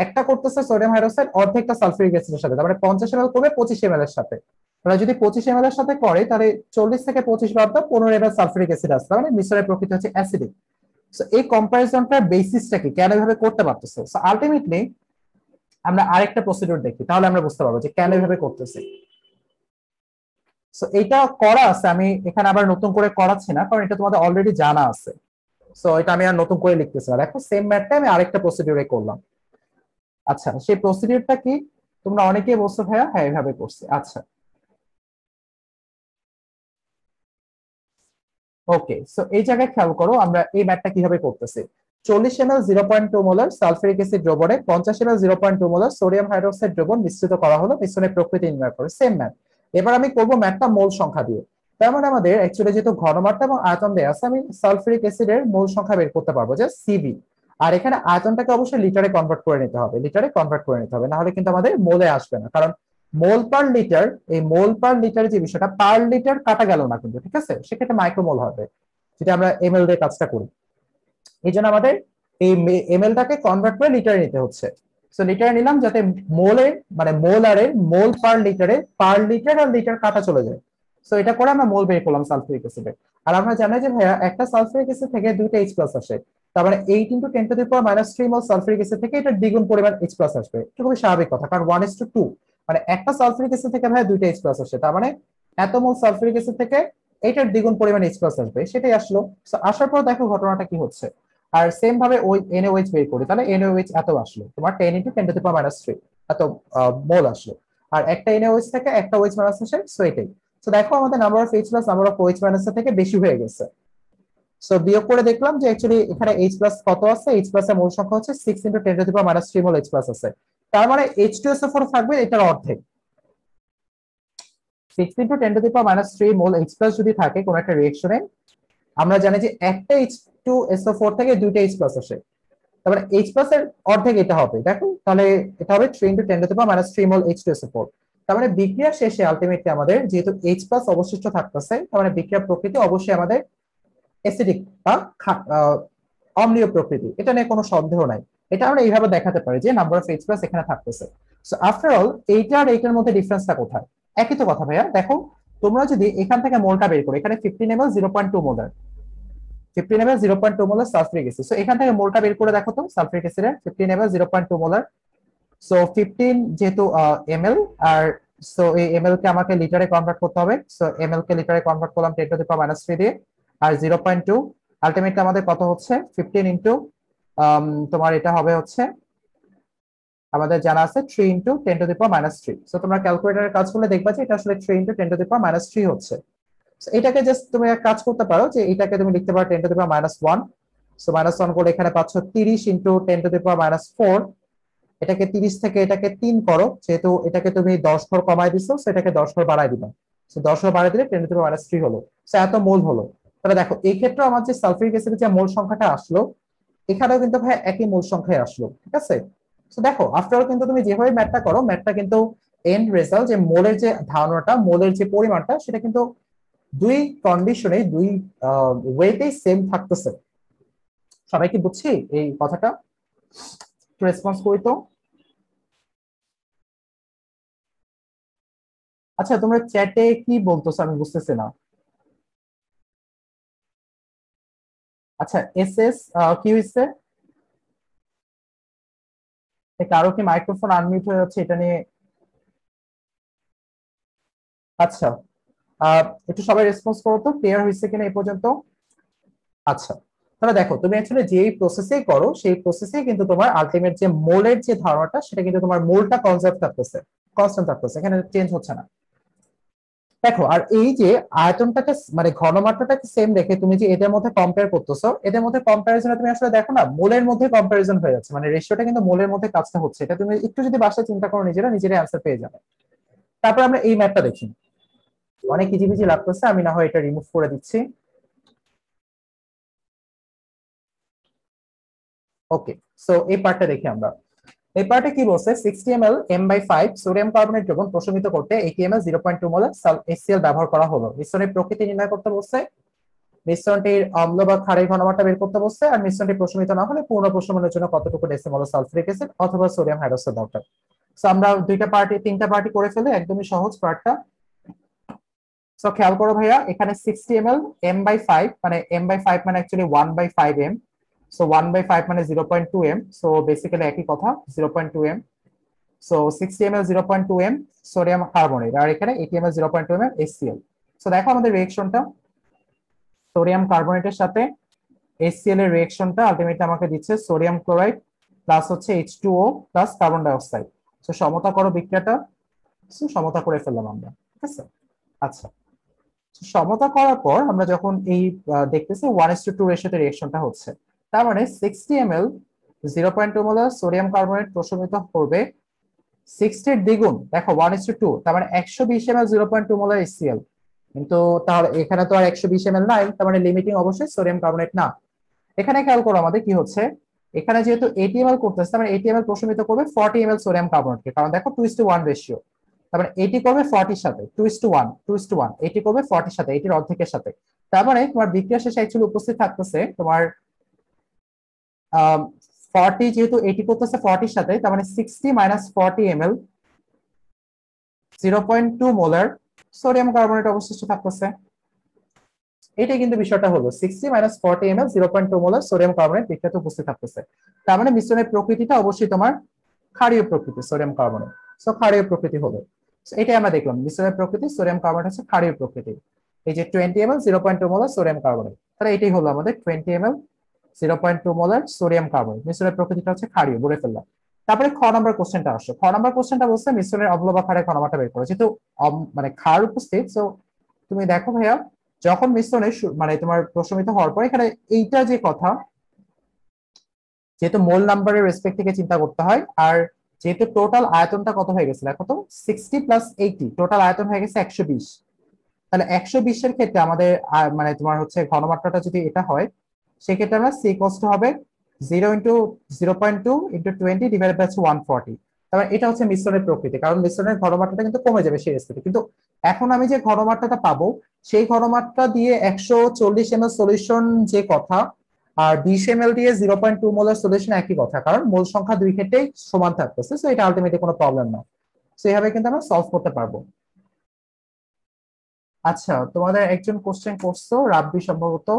একটা করতেছে সোডিয়াম হাইড্রোক্সাইড অর্ধেকটা সালফিউরিক অ্যাসিডের সাথে, তার মানে 50 ml করবে 25 ml এর সাথে। তাহলে যদি 25 ml এর সাথে করে তাহলে 40 থেকে 25 বাদ দাও, 15 ml সালফিউরিক অ্যাসিড আসছে, মানে মিশ্রণের প্রকৃতি হচ্ছে অ্যাসিডিক। সো এই কম্পারিজনটার বেসিসটা কি, কেন এভাবে করতে পারতেছে? সো আলটিমেটলি আমরা আরেকটা প্রসিডিউর দেখি, তাহলে আমরা বুঝতে পারবো যে কেন এভাবে করতেছে। সো এটা করা আছে, আমি এখানে আবার নতুন করে করাচ্ছি না, কারণ এটা তোমাদের অলরেডি জানা আছে। সো এটা আমি আর নতুন করে লিখতেছি না, দেখো সেম ম্যাথটা আমি আরেকটা প্রসিডিউরে করলাম। আচ্ছা, সেই প্রসিডিউরটা কি? তোমরা অনেকেই বলছো ভাইয়া হ্যাঁ এভাবে করছে। আচ্ছা ওকে, সো এই জায়গায় খেয়াল করো আমরা এই ম্যাথটা কিভাবে করতেছি। 40 ml 0.2 মোলার সালফিউরিক অ্যাসিড দ্রবণে 50 ml 0.2 মোলার সোডিয়াম হাইড্রোক্সাইড দ্রবণ মিশ্রিত করা হলো, মিশ্রণের প্রকৃতি নির্ণয় করে, সেম ম্যাথ। এবার আমি করবো ম্যাথটা মোল সংখ্যা দিয়ে। তার মানে আমাদের অ্যাকচুয়ালি যেহেতু ঘনমাত্রা এবং আয়তন দেওয়া আছে, আমি সালফিউরিক অ্যাসিডের মোল সংখ্যা বের করতে পারবো যে সিভি। আর এখানে আয়তনটাকে অবশ্যই লিটারে কনভার্ট করে নিতে হবে, না হলে কিন্তু আমাদের মোলে আসবে না, কারণ মোল পার লিটার, এই মোল পার লিটার যে বিষয়টা, পার লিটার কাটা গেল না কিন্তু, ঠিক আছে, সেক্ষেত্রে মাইক্রোমোল হবে যদি আমরা এমএল দিয়ে কাজটা করি। এই জন্য আমাদের এই এমএলটাকে কনভার্ট করে লিটারে নিতে হচ্ছে। সো লিটারে নিলাম যাতে মোলের মানে মোলারের মোল পার লিটারে পার লিটার আর লিটার কাটা চলে যায়। সো এটা করে আমরা মোল বের করলাম সালফিউরিক অ্যাসিডের। আর আমরা জানি যে ভাইয়া একটা সালফিউরিক অ্যাসিড থেকে দুইটা H+ আসে, তার মানে 8 × 10⁻³ মোল সালফিউরিক অ্যাসিড থেকে এটা দ্বিগুণ পরিমাণ H+ আসবে। এটা খুবই স্বাভাবিক কথা, কারণ 1:2 মানে একটা সালফিউরিক অ্যাসিড থেকে ভাইয়া দুইটা H+ আসে, তার মানে এত মোল সালফিউরিক অ্যাসিড থেকে এটার দ্বিগুণ পরিমাণ H+ আসবে, সেটাই আসলো। আসার পর দেখো ঘটনাটা কি হচ্ছে। আর সেম ভাবে ওই NaOH বের করি, তাহলে NaOH এত আসলো, তোমার 10 × 10⁻³ এত মোল আসলো। আর একটা NaOH থেকে একটা OH- আসে, সো এটাই। সো দেখো আমাদের number of H+ number of OH- থেকে বেশি হয়ে গেছে। সো বিয়োগ করে দেখলাম যে অ্যাকচুয়ালি এখানে H+ কত আছে, H+ এর মোল সংখ্যা হচ্ছে 6 × 10⁻³ মোল H+ আছে। তার মানে H2SO4 থাকবে এটার অর্ধেক। 6 × 10⁻³ মোল H+ যদি থাকে কোন একটা রিঅ্যাকশনে, আমরা জানি যে একটা H2SO4 থেকে দুইটা H+ আসে, তার মানে H+ এর অর্ধেক এটা হবে। দেখো তাহলে এটা হবে 3 × 10⁻³ মোল H2SO4। তার মানে বিক্রিয়া শেষে আলটিমেটলি আমাদের যেহেতু H+ অবশিষ্ট থাকতেছে, তার মানে বিক্রিয়ার প্রকৃতি অবশ্যই আমাদের অ্যাসিডিক বা অম্লীয় প্রকৃতি, এটা নিয়ে কোনো সন্দেহ নাই। এটা আমরা এইভাবে দেখাতে পারি যে নাম্বার অফ H+ এখানে থাকতেছে। সো আফটার অল এইটা আর এইটার মধ্যে ডিফারেন্সটা কোথায়? একই তো কথা ভাইয়া। দেখো তোমরা যদি এখান থেকে মোলটা বের করো, এখানে 15 ml 0.2 molar 15 ml 0.2 molar sulphuric acid. So এখান থেকে মোলটা বের করে দেখো তো সালফিউরিক অ্যাসিডের 15 ml 0.2 মোলার। সো 15 যেহেতু ml, আর সো এই ml কে আমাকে লিটারে কনভার্ট করতে হবে। সো ml কে লিটারে কনভার্ট করলাম 10⁻³ দিয়ে, আর 0.2 আলটিমেটলি আমাদের কত হচ্ছে 15 ইনটু তোমার এটা হবে হচ্ছে আমাদের জানা আছে 3 × 10⁻³। সো তোমরা ক্যালকুলেটরের কাজ করলে দেখবা যে এটা আসলে 3 × 10⁻³ হচ্ছে। এটাকে জাস্ট তুমি এক কাজ করতে পারো যে এটাকে তুমি লিখতে পারো 10⁻⁻1। সো -1 করলে এখানে পাচ্ছ 30 ইন্টু 10⁻⁴। এটাকে 30 থেকে এটাকে 3 করো, যেহেতু এটাকে তুমি 10 ঘর কমায় দিছো, সো এটাকে 10 ঘর বাড়ায় দিবা। সো 10 ঘর বাড়ায় দিলে 10⁻³ হলো। সো এত মোল হলো। তাহলে দেখো এই ক্ষেত্রে আমার যে সালফিউরিক অ্যাসিডের যে মোল সংখ্যাটা আসলো, এখানেও কিন্তু ভাই একই মোল সংখ্যায় আসলো, ঠিক আছে। সো দেখো আফটার অল কিন্তু তুমি যেভাবে ম্যাথটা করো, ম্যাথটা কিন্তু এন্ড রেজাল্ট যে মোলের যে ধারণাটা, মোলের যে পরিমাণটা, সেটা কিন্তু দুই কন্ডিশনে দুই ওয়েতেই সেম থাকতেছে। সবাই কি বুঝছি এই কথাটা? একটু রেসপন্স করি তো। আচ্ছা তোমরা চ্যাটে কি বলতেছো আমি বুঝতেছি না। আচ্ছা এস এস কি হয়েছে? কারো কি মাইক্রোফোন আনমিউট হয়ে যাচ্ছে এটা নিয়ে? আচ্ছা একটু সবাই রেসপন্স করো তো, ক্লিয়ার হয়েছে কিনা এই পর্যন্ত। আচ্ছা তাহলে দেখো তুমি অ্যাকচুয়ালি যেই প্রসেসেই করো সেই প্রসেসেই কিন্তু তোমার আলটিমেট যে মোলের যে ধারণাটা, সেটা কিন্তু তোমার মোলটা কনজার্ভ থাকতেছে, কনস্ট্যান্ট থাকতেছে, এখানে চেঞ্জ হচ্ছে না। দেখো আর এই যে আয়তনটাকে মানে ঘনমাত্রাটাকে সেম রেখে তুমি যে এদের মধ্যে কম্পেয়ার করতেছো, এদের মধ্যে কম্পারিজনে তুমি আসলে দেখো না মোলের মধ্যে কম্পারিজন হয়ে যাচ্ছে, মানে রেশিওটা কিন্তু মোলের মধ্যে কাজটা হচ্ছে। এটা তুমি একটু যদি বাসায় চিন্তা করো নিজেরাই অ্যান্সার পেয়ে যাবে। তারপর আমরা এই ম্যাথটা দেখি, অনেক ইজিবিজি লাগতেছে, আমি না হয় এটা রিমুভ করে দিচ্ছি। ওকে, সো এই পার্টটা দেখি আমরা। এই পার্টে কি বলছে, 60 ml m/5 সোডিয়াম কার্বনেট দ্রবণ প্রশমিত করতে 80 ml 0.2 মোলার HCl ব্যবহার করা হলো। মিশ্রণের প্রকৃতি নির্ণয় করতে বলছে, মিশ্রণটির অম্ল বা ক্ষারের ঘনমাত্রা বের করতে বলছে, আর মিশ্রণটি প্রশমিত না হলে পূর্ণ প্রশমনের জন্য কতটুকু ডেসিমোল সালফিউরিক অ্যাসিড অথবা সোডিয়াম হাইড্রোক্সাইড দরকার। সো আমরা তিনটা পার্টি করে ফেলে, একদমই সহজ পার্টটা। সো খেয়াল করো ভাইয়া, এখানে 60 ml m/5 মানে m/5 মানে অ্যাকচুয়ালি 1/5 m। সো 1/5 মানে 0.2 m, সো বেসিক্যালি একই কথা 0.2 m। So 60 ml 0.2 m sodium carbonate, আর এখানে 80 ml 0.2 m HCl। সো দেখো আমাদের রিঅ্যাকশনটা, সোডিয়াম কার্বনেটের সাথে HCl এর রিঅ্যাকশনটা আলটিমেটলি আমাকে দিচ্ছে সোডিয়াম ক্লোরাইড প্লাস হচ্ছে H2O plus carbon die oxide. So সমতা করো বিক্রিয়াটা। সো সমতা করে ফেললাম আমরা, ঠিক আছে। আচ্ছা সমতা করার পর আমরা যখন এই দেখতেছি 1:2 রেশিওতে রিঅ্যাকশনটা হচ্ছে, তার মানে 60 ml 0.2 মোলার সোডিয়াম কার্বনেট প্রশমিত করবে 60 এর দ্বিগুণ, দেখো 1:2, তার মানে 120 ml 0.2 মোলার HCl। কিন্তু তাহলে এখানে তো আর 120 ml নাই, তার মানে লিমিটিং অবশ্যই সোডিয়াম কার্বনেট না। এখানে খেয়াল করো আমাদের কি হচ্ছে, এখানে যেহেতু 80 ml করতেছে, তার মানে 80 ml প্রশমিত করবে 40 ml সোডিয়াম কার্বনেটকে, কারণ দেখো 2:1 রেশিও। তার মানে 80 করবে 40 এর সাথে, 2:1 80 করবে 40 এর সাথে, 80 এর অর্ধেকের সাথে। তার মানে তোমার বিক্রিয়া শেষে অ্যাকচুয়ালি উপস্থিত থাকতেছে তোমার 40, যেহেতু 80 করতেছে 40 এর সাথে, তার মানে 60 - 40 ml 0.2 মোলার সোডিয়াম কার্বনেট অবশিষ্ট থাকতেছে। এটাই কিন্তু বিষয়টা হলো 60 - 40 ml 0.2 মোলার সোডিয়াম কার্বনেট বিক্রিয়াতে উপস্থিত থাকতেছে। তার মানে মিশ্রণের প্রকৃতিটা অবশ্যই তোমার ক্ষারীয় প্রকৃতি, সোডিয়াম কার্বনেট। সো ক্ষারীয় প্রকৃতি হবে। এটাই আমরা দেখলাম, মিশ্রণের প্রকৃতি সোডিয়াম কার্বনেট হচ্ছে ক্ষারীয় প্রকৃতি। এই যে 20 ml 0.2 মোলার সোডিয়াম কার্বনেট, তাহলে এটাই হলো আমাদের 20 ml 0.2 মোলার সোডিয়াম কার্বনেট, মিশ্রণের প্রকৃতিটা হচ্ছে ক্ষারীয়, বলে ফেললাম। তারপরে খ নাম্বার কোশ্চেনটা আসছে। খ নাম্বার কোশ্চেনটা বলছে মিশ্রণের অম্ল বা ক্ষারের ঘনমাত্রা বের করো। যেহেতু মানে ক্ষার উপস্থিত, সো তুমি দেখো ভাইয়া, যখন মিশ্রণে মানে তোমার প্রশমিত হওয়ার পর এখানে এইটা যে কথা, যেহেতু মোল নাম্বারের রেসপেক্ট থেকে চিন্তা করতে হয়, আর যেহেতু টোটাল আয়তনটা কত হয়ে গেছে দেখো তো, 60 + 80 টোটাল আয়তন হয়ে গেছে 120। তাহলে 120 এর ক্ষেত্রে আমাদের মানে তোমার হচ্ছে ঘনমাত্রাটা যদি এটা হয়, সেক্ষেত্রে আমরা সি কষ্ট হবে 0 × 0.2 × 20 ডিভাইডেড বাই 140। তারপর এটা হচ্ছে মিশ্রণের প্রকৃতি, কারণ মিশ্রণের ঘনমাত্রাটা কিন্তু কমে যাবে সেই রেসপেক্টে। কিন্তু এখন আমি যে ঘনমাত্রাটা পাবো, সেই ঘনমাত্রা দিয়ে 140 ml সলিউশন যে কথা, আর 20 ml দিয়ে 0.2 মোলার সলিউশন একই কথা, কারণ মোল সংখ্যা দুই ক্ষেত্রেই সমান থাকতেছে। সো এটা আলটিমেটলি কোনো প্রবলেম না। সো এইভাবে কিন্তু আমরা সলভ করতে পারবো। আচ্ছা তোমাদের একজন কোশ্চেন করছো রাব্বি সম্ভবত।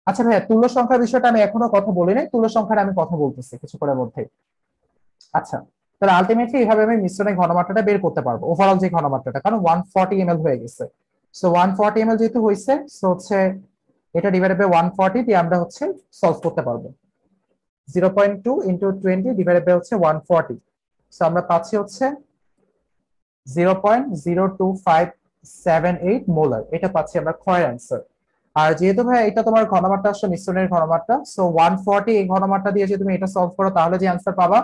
আচ্ছা ভাইয়া তুল্য সংখ্যার বিষয়টা আমি এখনো কথা বলি নাই, তুল্য সংখ্যার আমি কথা বলতেছি কিছুক্ষণের মধ্যে। আচ্ছা তাহলে আলটিমেটলি এইভাবে আমি মিশ্রণের ঘনমাত্রাটা বের করতে পারবো, ওভারঅল যে ঘনমাত্রাটা, কারণ 140 ml হয়ে গেছে। সো 140 ml যেহেতু হয়েছে, সো হচ্ছে এটা ডিভাইডেড বাই 140 দিয়ে আমরা হচ্ছে সলভ করতে পারবো। 0.2 × 20 ডিভাইডেড বাই হচ্ছে 140। সো আমরা পাচ্ছি হচ্ছে 0.02578 মোলার, এটা পাচ্ছি আমরা ক্ষয়ের অ্যান্সার। আর যেহেতু ভাই এটা তোমার ঘনমাত্রা আসলে মিশ্রণের ঘনমাত্রা, সো 140 এই ঘনমাত্রা দিয়ে যদি তুমি এটা সলভ করো তাহলে যে অ্যান্সার পাবা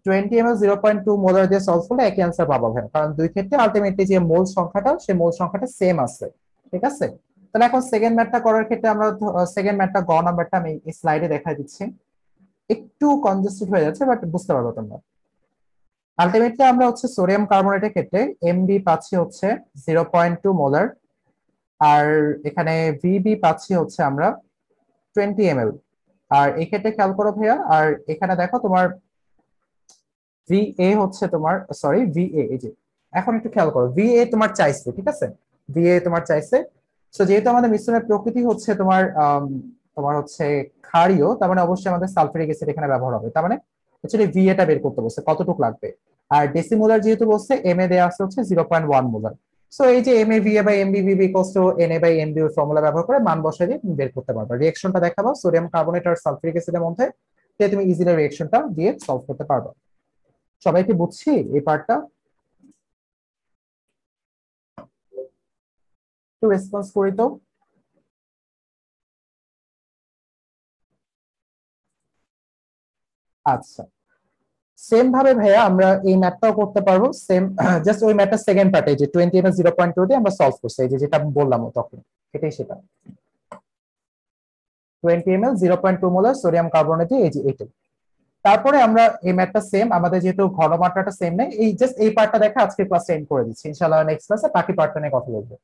20 ml 0.2 মোলার দিয়ে সলভ করলে একই অ্যান্সার পাবা ভাই, কারণ দুই ক্ষেত্রে আলটিমেটলি যে মোল সংখ্যাটা সেই মোল সংখ্যাটা সেম আছে। ঠিক আছে, তাহলে এখন সেকেন্ড ম্যাথটা করার ক্ষেত্রে আমরা সেকেন্ড ম্যাথটা গ নাম্বারটা আমি এই স্লাইডে দেখাই দিচ্ছি, একটু কনজেস্টেড হয়ে যাচ্ছে বাট বুঝতে পারবো তোমরা। আলটিমেটলি আমরা হচ্ছে সোডিয়াম কার্বনেটের ক্ষেত্রে এমবি পাচ্ছি হচ্ছে 0.2 মোলার, আর এখানে ভিবি পাচ্ছি হচ্ছে আমরা 20 ml। আর এই ক্ষেত্রে খেয়াল করো ভাইয়া, আর এখানে দেখো তোমার ভিএ হচ্ছে তোমার, সরি ভিএ, এই যে এখন একটু খেয়াল করো, ভিএ তোমার চাইছে, ঠিক আছে, ভিএ তোমার চাইছে। তো যেহেতু আমাদের মিশ্রণের প্রকৃতি হচ্ছে তোমার তোমার হচ্ছে ক্ষারীয়, তার মানে অবশ্যই আমাদের সালফিউরিক অ্যাসিড এখানে ব্যবহার হবে, তার মানে অ্যাকচুয়ালি ভিএটা বের করতে বলছে কতটুকু লাগবে। আর ডেসিমোলার যেহেতু বলছে, এম এ দেওয়া আছে হচ্ছে 0.1 মোলার। সো এই যে M A VA by M B VB equals to N A by M B formula ব্যবহার করে মান বসাই দিয়ে তুমি বের করতে পারবে। রিঅ্যাকশনটা দেখাবো সোডিয়াম কার্বনেট আর সালফিউরিক অ্যাসিডের মধ্যে, তুমি ইজিলি রিঅ্যাকশনটা দিয়ে সলভ করতে পারবে। সবাই কি বুঝছি এই পার্টটা? একটু রেসপন্স করি তো। আচ্ছা, সেম ভাবে ভাইয়া আমরা এই ম্যাথটাও করতে পারবো, সেম জাস্ট ওই ম্যাথটা সেকেন্ড পার্টে যে 20 ml 0.2 দিয়ে আমরা সলভ করছি, এই যে যেটা আমি বললাম তখন, এটাই সেটা 20 ml 0.2 মোলার সোডিয়াম কার্বনেট দিয়ে, এই যে এইটাই। তারপরে আমরা এই ম্যাথটা সেম, আমাদের যেহেতু ঘনমাত্রাটা সেম নেই, এই জাস্ট এই পার্টটা দেখা আজকে ক্লাসে এন্ড করে দিচ্ছি, ইনশাআল্লাহ নেক্সট ক্লাসে বাকি পার্টটা নিয়ে কথা বলবো।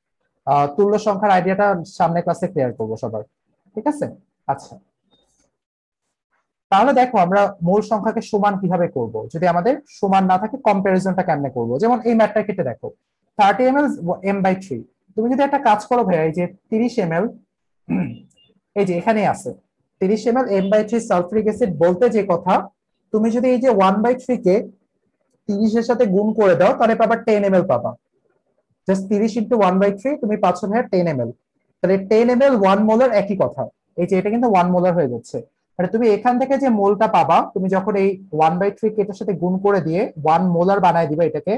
তুল্য সংখ্যার আইডিয়াটা সামনে ক্লাসে ক্লিয়ার করবো সবার, ঠিক আছে? আচ্ছা, তাহলে দেখো আমরা মূল সংখ্যাকে সমান কিভাবে করব, যদি আমাদের সমান না থাকে কম্পারিজনটা কেমনে করব। যেমন এই ম্যাথটা কেটে দেখো 30 ml m/3, তুমি যদি একটা কাজ করো ভাইয়া, এই যে 30 ml, এই যে এখানে আছে 30 ml m/3 সালফিউরিক অ্যাসিড বলতে যে কথা, তুমি যদি এই যে 1/3 কে 30 এর সাথে গুণ করে দাও তাহলে পাবা 10 ml পাবা। জাস্ট 30 ইন্টু 1/3 তুমি পাচ্ছ ভাইয়া 10 ml, তাহলে 10 ml 1 মোলার একই কথা, এই যে এটা কিন্তু 1 মোলার হয়ে যাচ্ছে। মানে তুমি এখান থেকে যে মোলটা পাবা, তুমি যখন এই 1/3 কে এটার সাথে গুণ করে দিয়ে 1 মোলার বানায় দিবে, এটাকে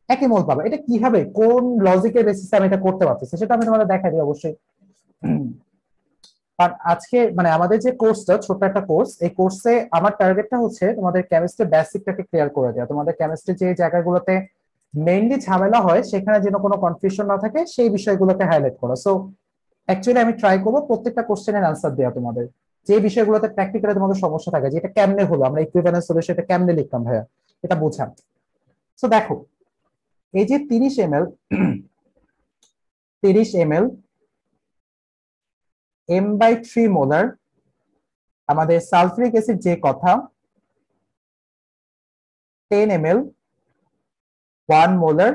একই মোল পাবা। এটা কিভাবে, কোন লজিকের বেসিসে আমি এটা করতে পারতেছি সেটা আমি তোমাদের দেখাই দিই অবশ্যই। কারণ আজকে মানে আমাদের যে কোর্সটা ছোট একটা কোর্স, এই কোর্সে আমার টার্গেটটা হচ্ছে তোমাদের কেমিস্ট্রি বেসিকটাকে ক্লিয়ার করে দেওয়া, তোমাদের কেমিস্ট্রি যে জায়গাগুলোতে মেইনলি ঝামেলা হয় সেখানে যেন কোনো কনফিউশন না থাকে সেই বিষয়গুলোকে হাইলাইট করা। সো অ্যাকচুয়ালি আমি ট্রাই করবো প্রত্যেকটা কোশ্চেনের আনসার দেওয়া তোমাদের, যে বিষয়গুলোতে প্র্যাকটিক্যালি তোমাদের সমস্যা থাকে, যে এটা কেমনে হলো, আমরা ইকুইভ্যালেন্স সলিউশন এটা কেমনে লিখতাম ভাইয়া, এটা বোঝান। সো দেখো এই যে 30 ml 30 ml m/3 মোলার আমাদের সালফিউরিক অ্যাসিড যে কথা, 10 ml 1 মোলার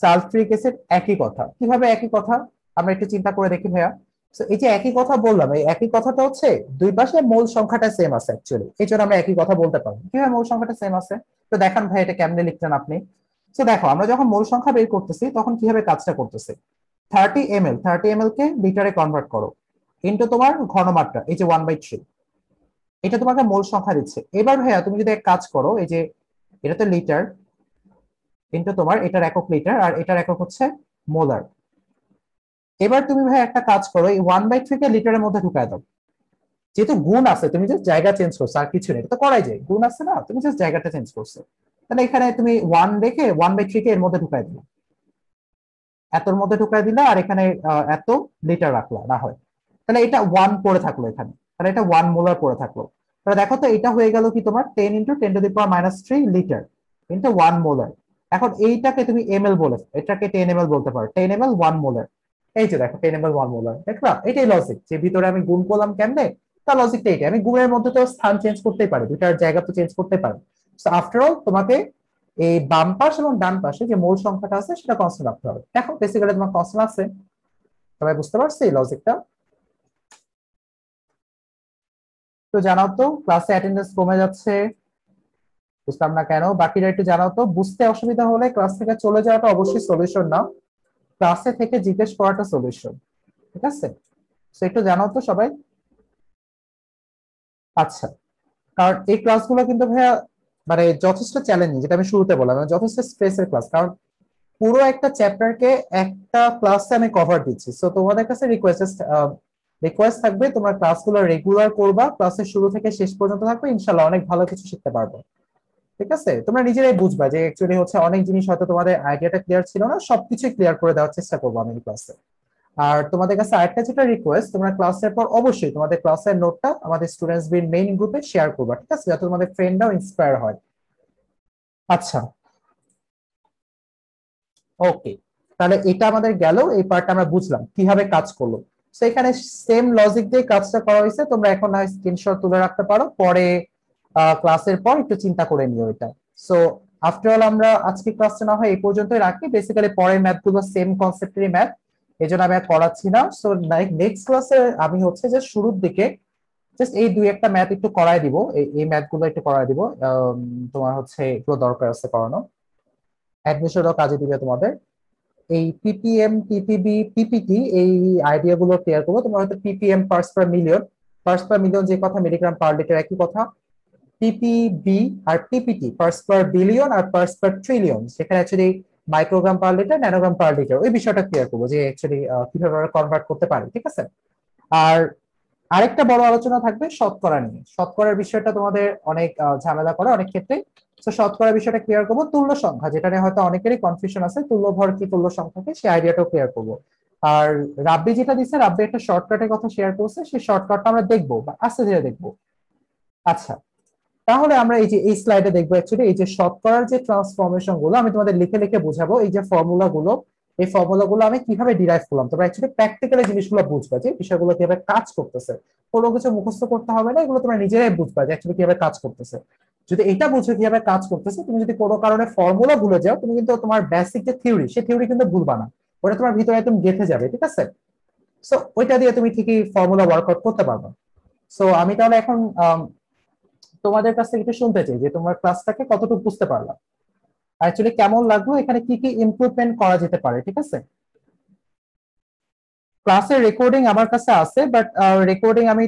সালফিউরিক অ্যাসিড একই কথা। কিভাবে একই কথা আমরা একটু চিন্তা করে দেখি ভাইয়া। তো এই যে একই কথা বললাম, এই একই কথাটা হচ্ছে দুই পাশে মোল সংখ্যাটা সেম আছে অ্যাকচুয়ালি, এই জন্য আমরা একই কথা বলতে পারবো। কিভাবে মোল সংখ্যাটা সেম আছে, তো দেখান ভাই এটা কেমনে লিখতেন আপনি। তো দেখো আমরা যখন মোল সংখ্যা বের করতেছি তখন কিভাবে কাজটা করতেছি, 30 ml কে লিটারে কনভার্ট করো ইন্টু তোমার ঘনমাত্রা, এই যে 1/3, এটা তোমাকে মোল সংখ্যা দিচ্ছে। এবার ভাইয়া তুমি যদি এক কাজ করো, এই যে এটা তো লিটার ইন্টু তোমার এটার একক লিটার আর এটার একক হচ্ছে মোলার। এবার তুমি ভাই একটা কাজ করো, এই 1/3 কে লিটারের মধ্যে ঢুকায় দাও, যেহেতু গুণ আছে তুমি জাস্ট জায়গা চেঞ্জ করছো আর কিছু নেই, এটা তো করাই যায়, গুণ আছে না, তুমি জাস্ট জায়গাটা চেঞ্জ করছো। তাহলে এখানে তুমি 1 রেখে 1/3 কে এর মধ্যে ঢুকাই দিলা, এতর মধ্যে ঢুকাই দিলা, আর এখানে এত লিটার রাখলা না হয়, তাহলে এটা 1 পড়ে থাকলো এখানে, তাহলে এটা 1 মোলার পড়ে থাকলো। তাহলে দেখো তো এটা হয়ে গেল কি তোমার 10 ইন্টু 10⁻³ লিটার ইন্টু 1 মোলার। এখন এইটাকে তুমি এমএল বলে, এটাকে 10 ml বলতে পারো, 10 ml 1 মোলার। এই যে দেখো 10 ml 1 মোলার, দেখলা এটাই লজিক, যে ভিতরে আমি গুণ করলাম কেমনে, তার লজিকটা এইটাই। আমি গুণের মধ্যে তো স্থান চেঞ্জ করতেই পারি, দুটার জায়গা তো চেঞ্জ করতে পারি। সো আফটার অল তোমাকে এই বাম পাশ এবং ডান পাশে যে মূল সংখ্যাটা আছে সেটা কনস্ট্যান্ট রাখতে হবে। দেখো বেসিক্যালি তোমার কনস্ট্যান্ট আছে, সবাই বুঝতে পারছি এই লজিকটা? তো জানাও তো, ক্লাসে অ্যাটেন্ডেন্স কমে যাচ্ছে, বুঝলাম না কেন। বাকিরা একটু জানাও তো, বুঝতে অসুবিধা হলে ক্লাস থেকে চলে যাওয়াটা অবশ্যই সলিউশন না, ক্লাসে থেকে জিজ্ঞেস করাটা সলিউশন, ঠিক আছে? তো একটু জানাও তো সবাই। আচ্ছা, কারণ এই ক্লাসগুলো কিন্তু ভাইয়া মানে যথেষ্ট চ্যালেঞ্জিং, যেটা আমি শুরুতে বললাম, মানে যথেষ্ট স্ট্রেসের ক্লাস। কারণ পুরো একটা চ্যাপ্টারকে একটা ক্লাসে আমি কভার দিচ্ছি। সো তোমাদের কাছে রিকোয়েস্ট থাকবে তোমরা ক্লাসগুলো রেগুলার করবা, ক্লাসের শুরু থেকে শেষ পর্যন্ত থাকবে, ইনশাল্লাহ অনেক ভালো কিছু শিখতে পারবে। ঠিক আছে, তোমরা নিজেরাই বুঝবা যে অ্যাকচুয়ালি হচ্ছে অনেক জিনিস হয়তো তোমাদের আইডিয়াটা ক্লিয়ার ছিল না, সবকিছু ক্লিয়ার করে দেওয়ার চেষ্টা করবো আমি ক্লাসে। আর তোমাদের কাছে আরেকটা যেটা রিকোয়েস্ট, তোমরা ক্লাসের পর অবশ্যই তোমাদের ক্লাসের নোটটা আমাদের স্টুডেন্টস বিন মেইন গ্রুপে শেয়ার করবা, ঠিক আছে, যাতে তোমাদের ফ্রেন্ডরাও ইন্সপায়ার হয়। আচ্ছা, ওকে, তাহলে এটা আমাদের গেল, এই পার্টটা আমরা বুঝলাম কিভাবে কাজ করলো। তো এখানে সেম লজিক দিয়ে কাজটা করা হয়েছে, তোমরা এখন না স্ক্রিনশট তুলে রাখতে পারো, পরে ক্লাসের পর একটু চিন্তা করে নিও এটা। সো আফটার অল আমরা আজকে ক্লাসটা না হয় এই পর্যন্তই রাখি, বেসিক্যালি পরের ম্যাথ গুলো সেম কনসেপ্টেরই ম্যাথ, এই জন্য আমি আর করাচ্ছি না। সো নেক্সট ক্লাসে আমি হচ্ছে যে শুরুর দিকে জাস্ট এই দুই একটা ম্যাথ একটু করায় দিব, এই ম্যাথ গুলো একটু করায় দিব, তোমার হচ্ছে এগুলো দরকার আছে করানো, অ্যাডমিশনও কাজে দিবে তোমাদের। এই পিপিএম, পিপিবি, পিপিটি, এই আইডিয়া গুলো ক্লিয়ার করবো। তোমরা হয়তো PPM parts per million, parts per million যে কথা, মিলিগ্রাম পার লিটার একই কথা। PPB R PPT parts per billion are parts per trillion, সেখানে actually microgram per litre, nanogram per litre, ওই বিষয়টা ক্লিয়ার করবো যে অ্যাকচুয়ালি কিভাবে আমরা কনভার্ট করতে পারি। ঠিক আছে, আর আরেকটা বড় আলোচনা থাকবে শতকরা নিয়ে। শতকরার বিষয়টা তোমাদের অনেক ঝামেলা করে অনেক ক্ষেত্রে, তো শতকরার বিষয়টা ক্লিয়ার করবো। তুল্য সংখ্যা, যেটা নিয়ে হয়তো অনেকেরই কনফিউশন আছে, তুল্য ভর কি তুল্য সংখ্যাকে, সেই আইডিয়াটাও ক্লিয়ার করবো। আর রাব্বি যেটা দিচ্ছে, রাব্বি একটা শর্টকাটের কথা শেয়ার করছে, সেই শর্টকাটটা আমরা দেখবো বা আস্তে ধীরে দেখবো। আচ্ছা, তাহলে আমরা এই যে এই স্লাইডে দেখবো অ্যাকচুয়ালি এই যে শতকরার যে ট্রান্সফরমেশন গুলো, আমি তোমাদের লিখে লিখে বোঝাবো, এই যে ফর্মুলা গুলো, এই ফর্মুলা গুলো আমি কিভাবে ডিরাইভ করলাম, তোমরা অ্যাকচুয়ালি প্র্যাকটিক্যালি জিনিসগুলো বুঝবা যে বিষয়গুলো কিভাবে কাজ করতেছে। কোনো কিছু মুখস্থ করতে হবে না, এগুলো তোমরা নিজেরাই বুঝবা যে অ্যাকচুয়ালি কিভাবে কাজ করতেছে। যদি এটা বুঝো কিভাবে কাজ করতেছে, তুমি যদি কোনো কারণে ফর্মুলা ভুলে যাও, তুমি কিন্তু তোমার বেসিক যে থিওরি, সেই থিওরি কিন্তু ভুলবা না, ওটা তোমার ভিতরে একদম গেঁথে যাবে। ঠিক আছে, সো ওইটা দিয়ে তুমি ঠিকই ফর্মুলা ওয়ার্কআউট করতে পারবা। সো আমি তাহলে এখন তোমাদের কাছ থেকে একটু শুনতে চাই যে তোমার ক্লাসটাকে কতটুকু বুঝতে পারলাম, অ্যাকচুয়ালি কেমন লাগলো, এখানে কি কি ইমপ্রুভমেন্ট করা যেতে পারে। ঠিক আছে, ক্লাসের রেকর্ডিং আমার কাছে আছে, বাট রেকর্ডিং আমি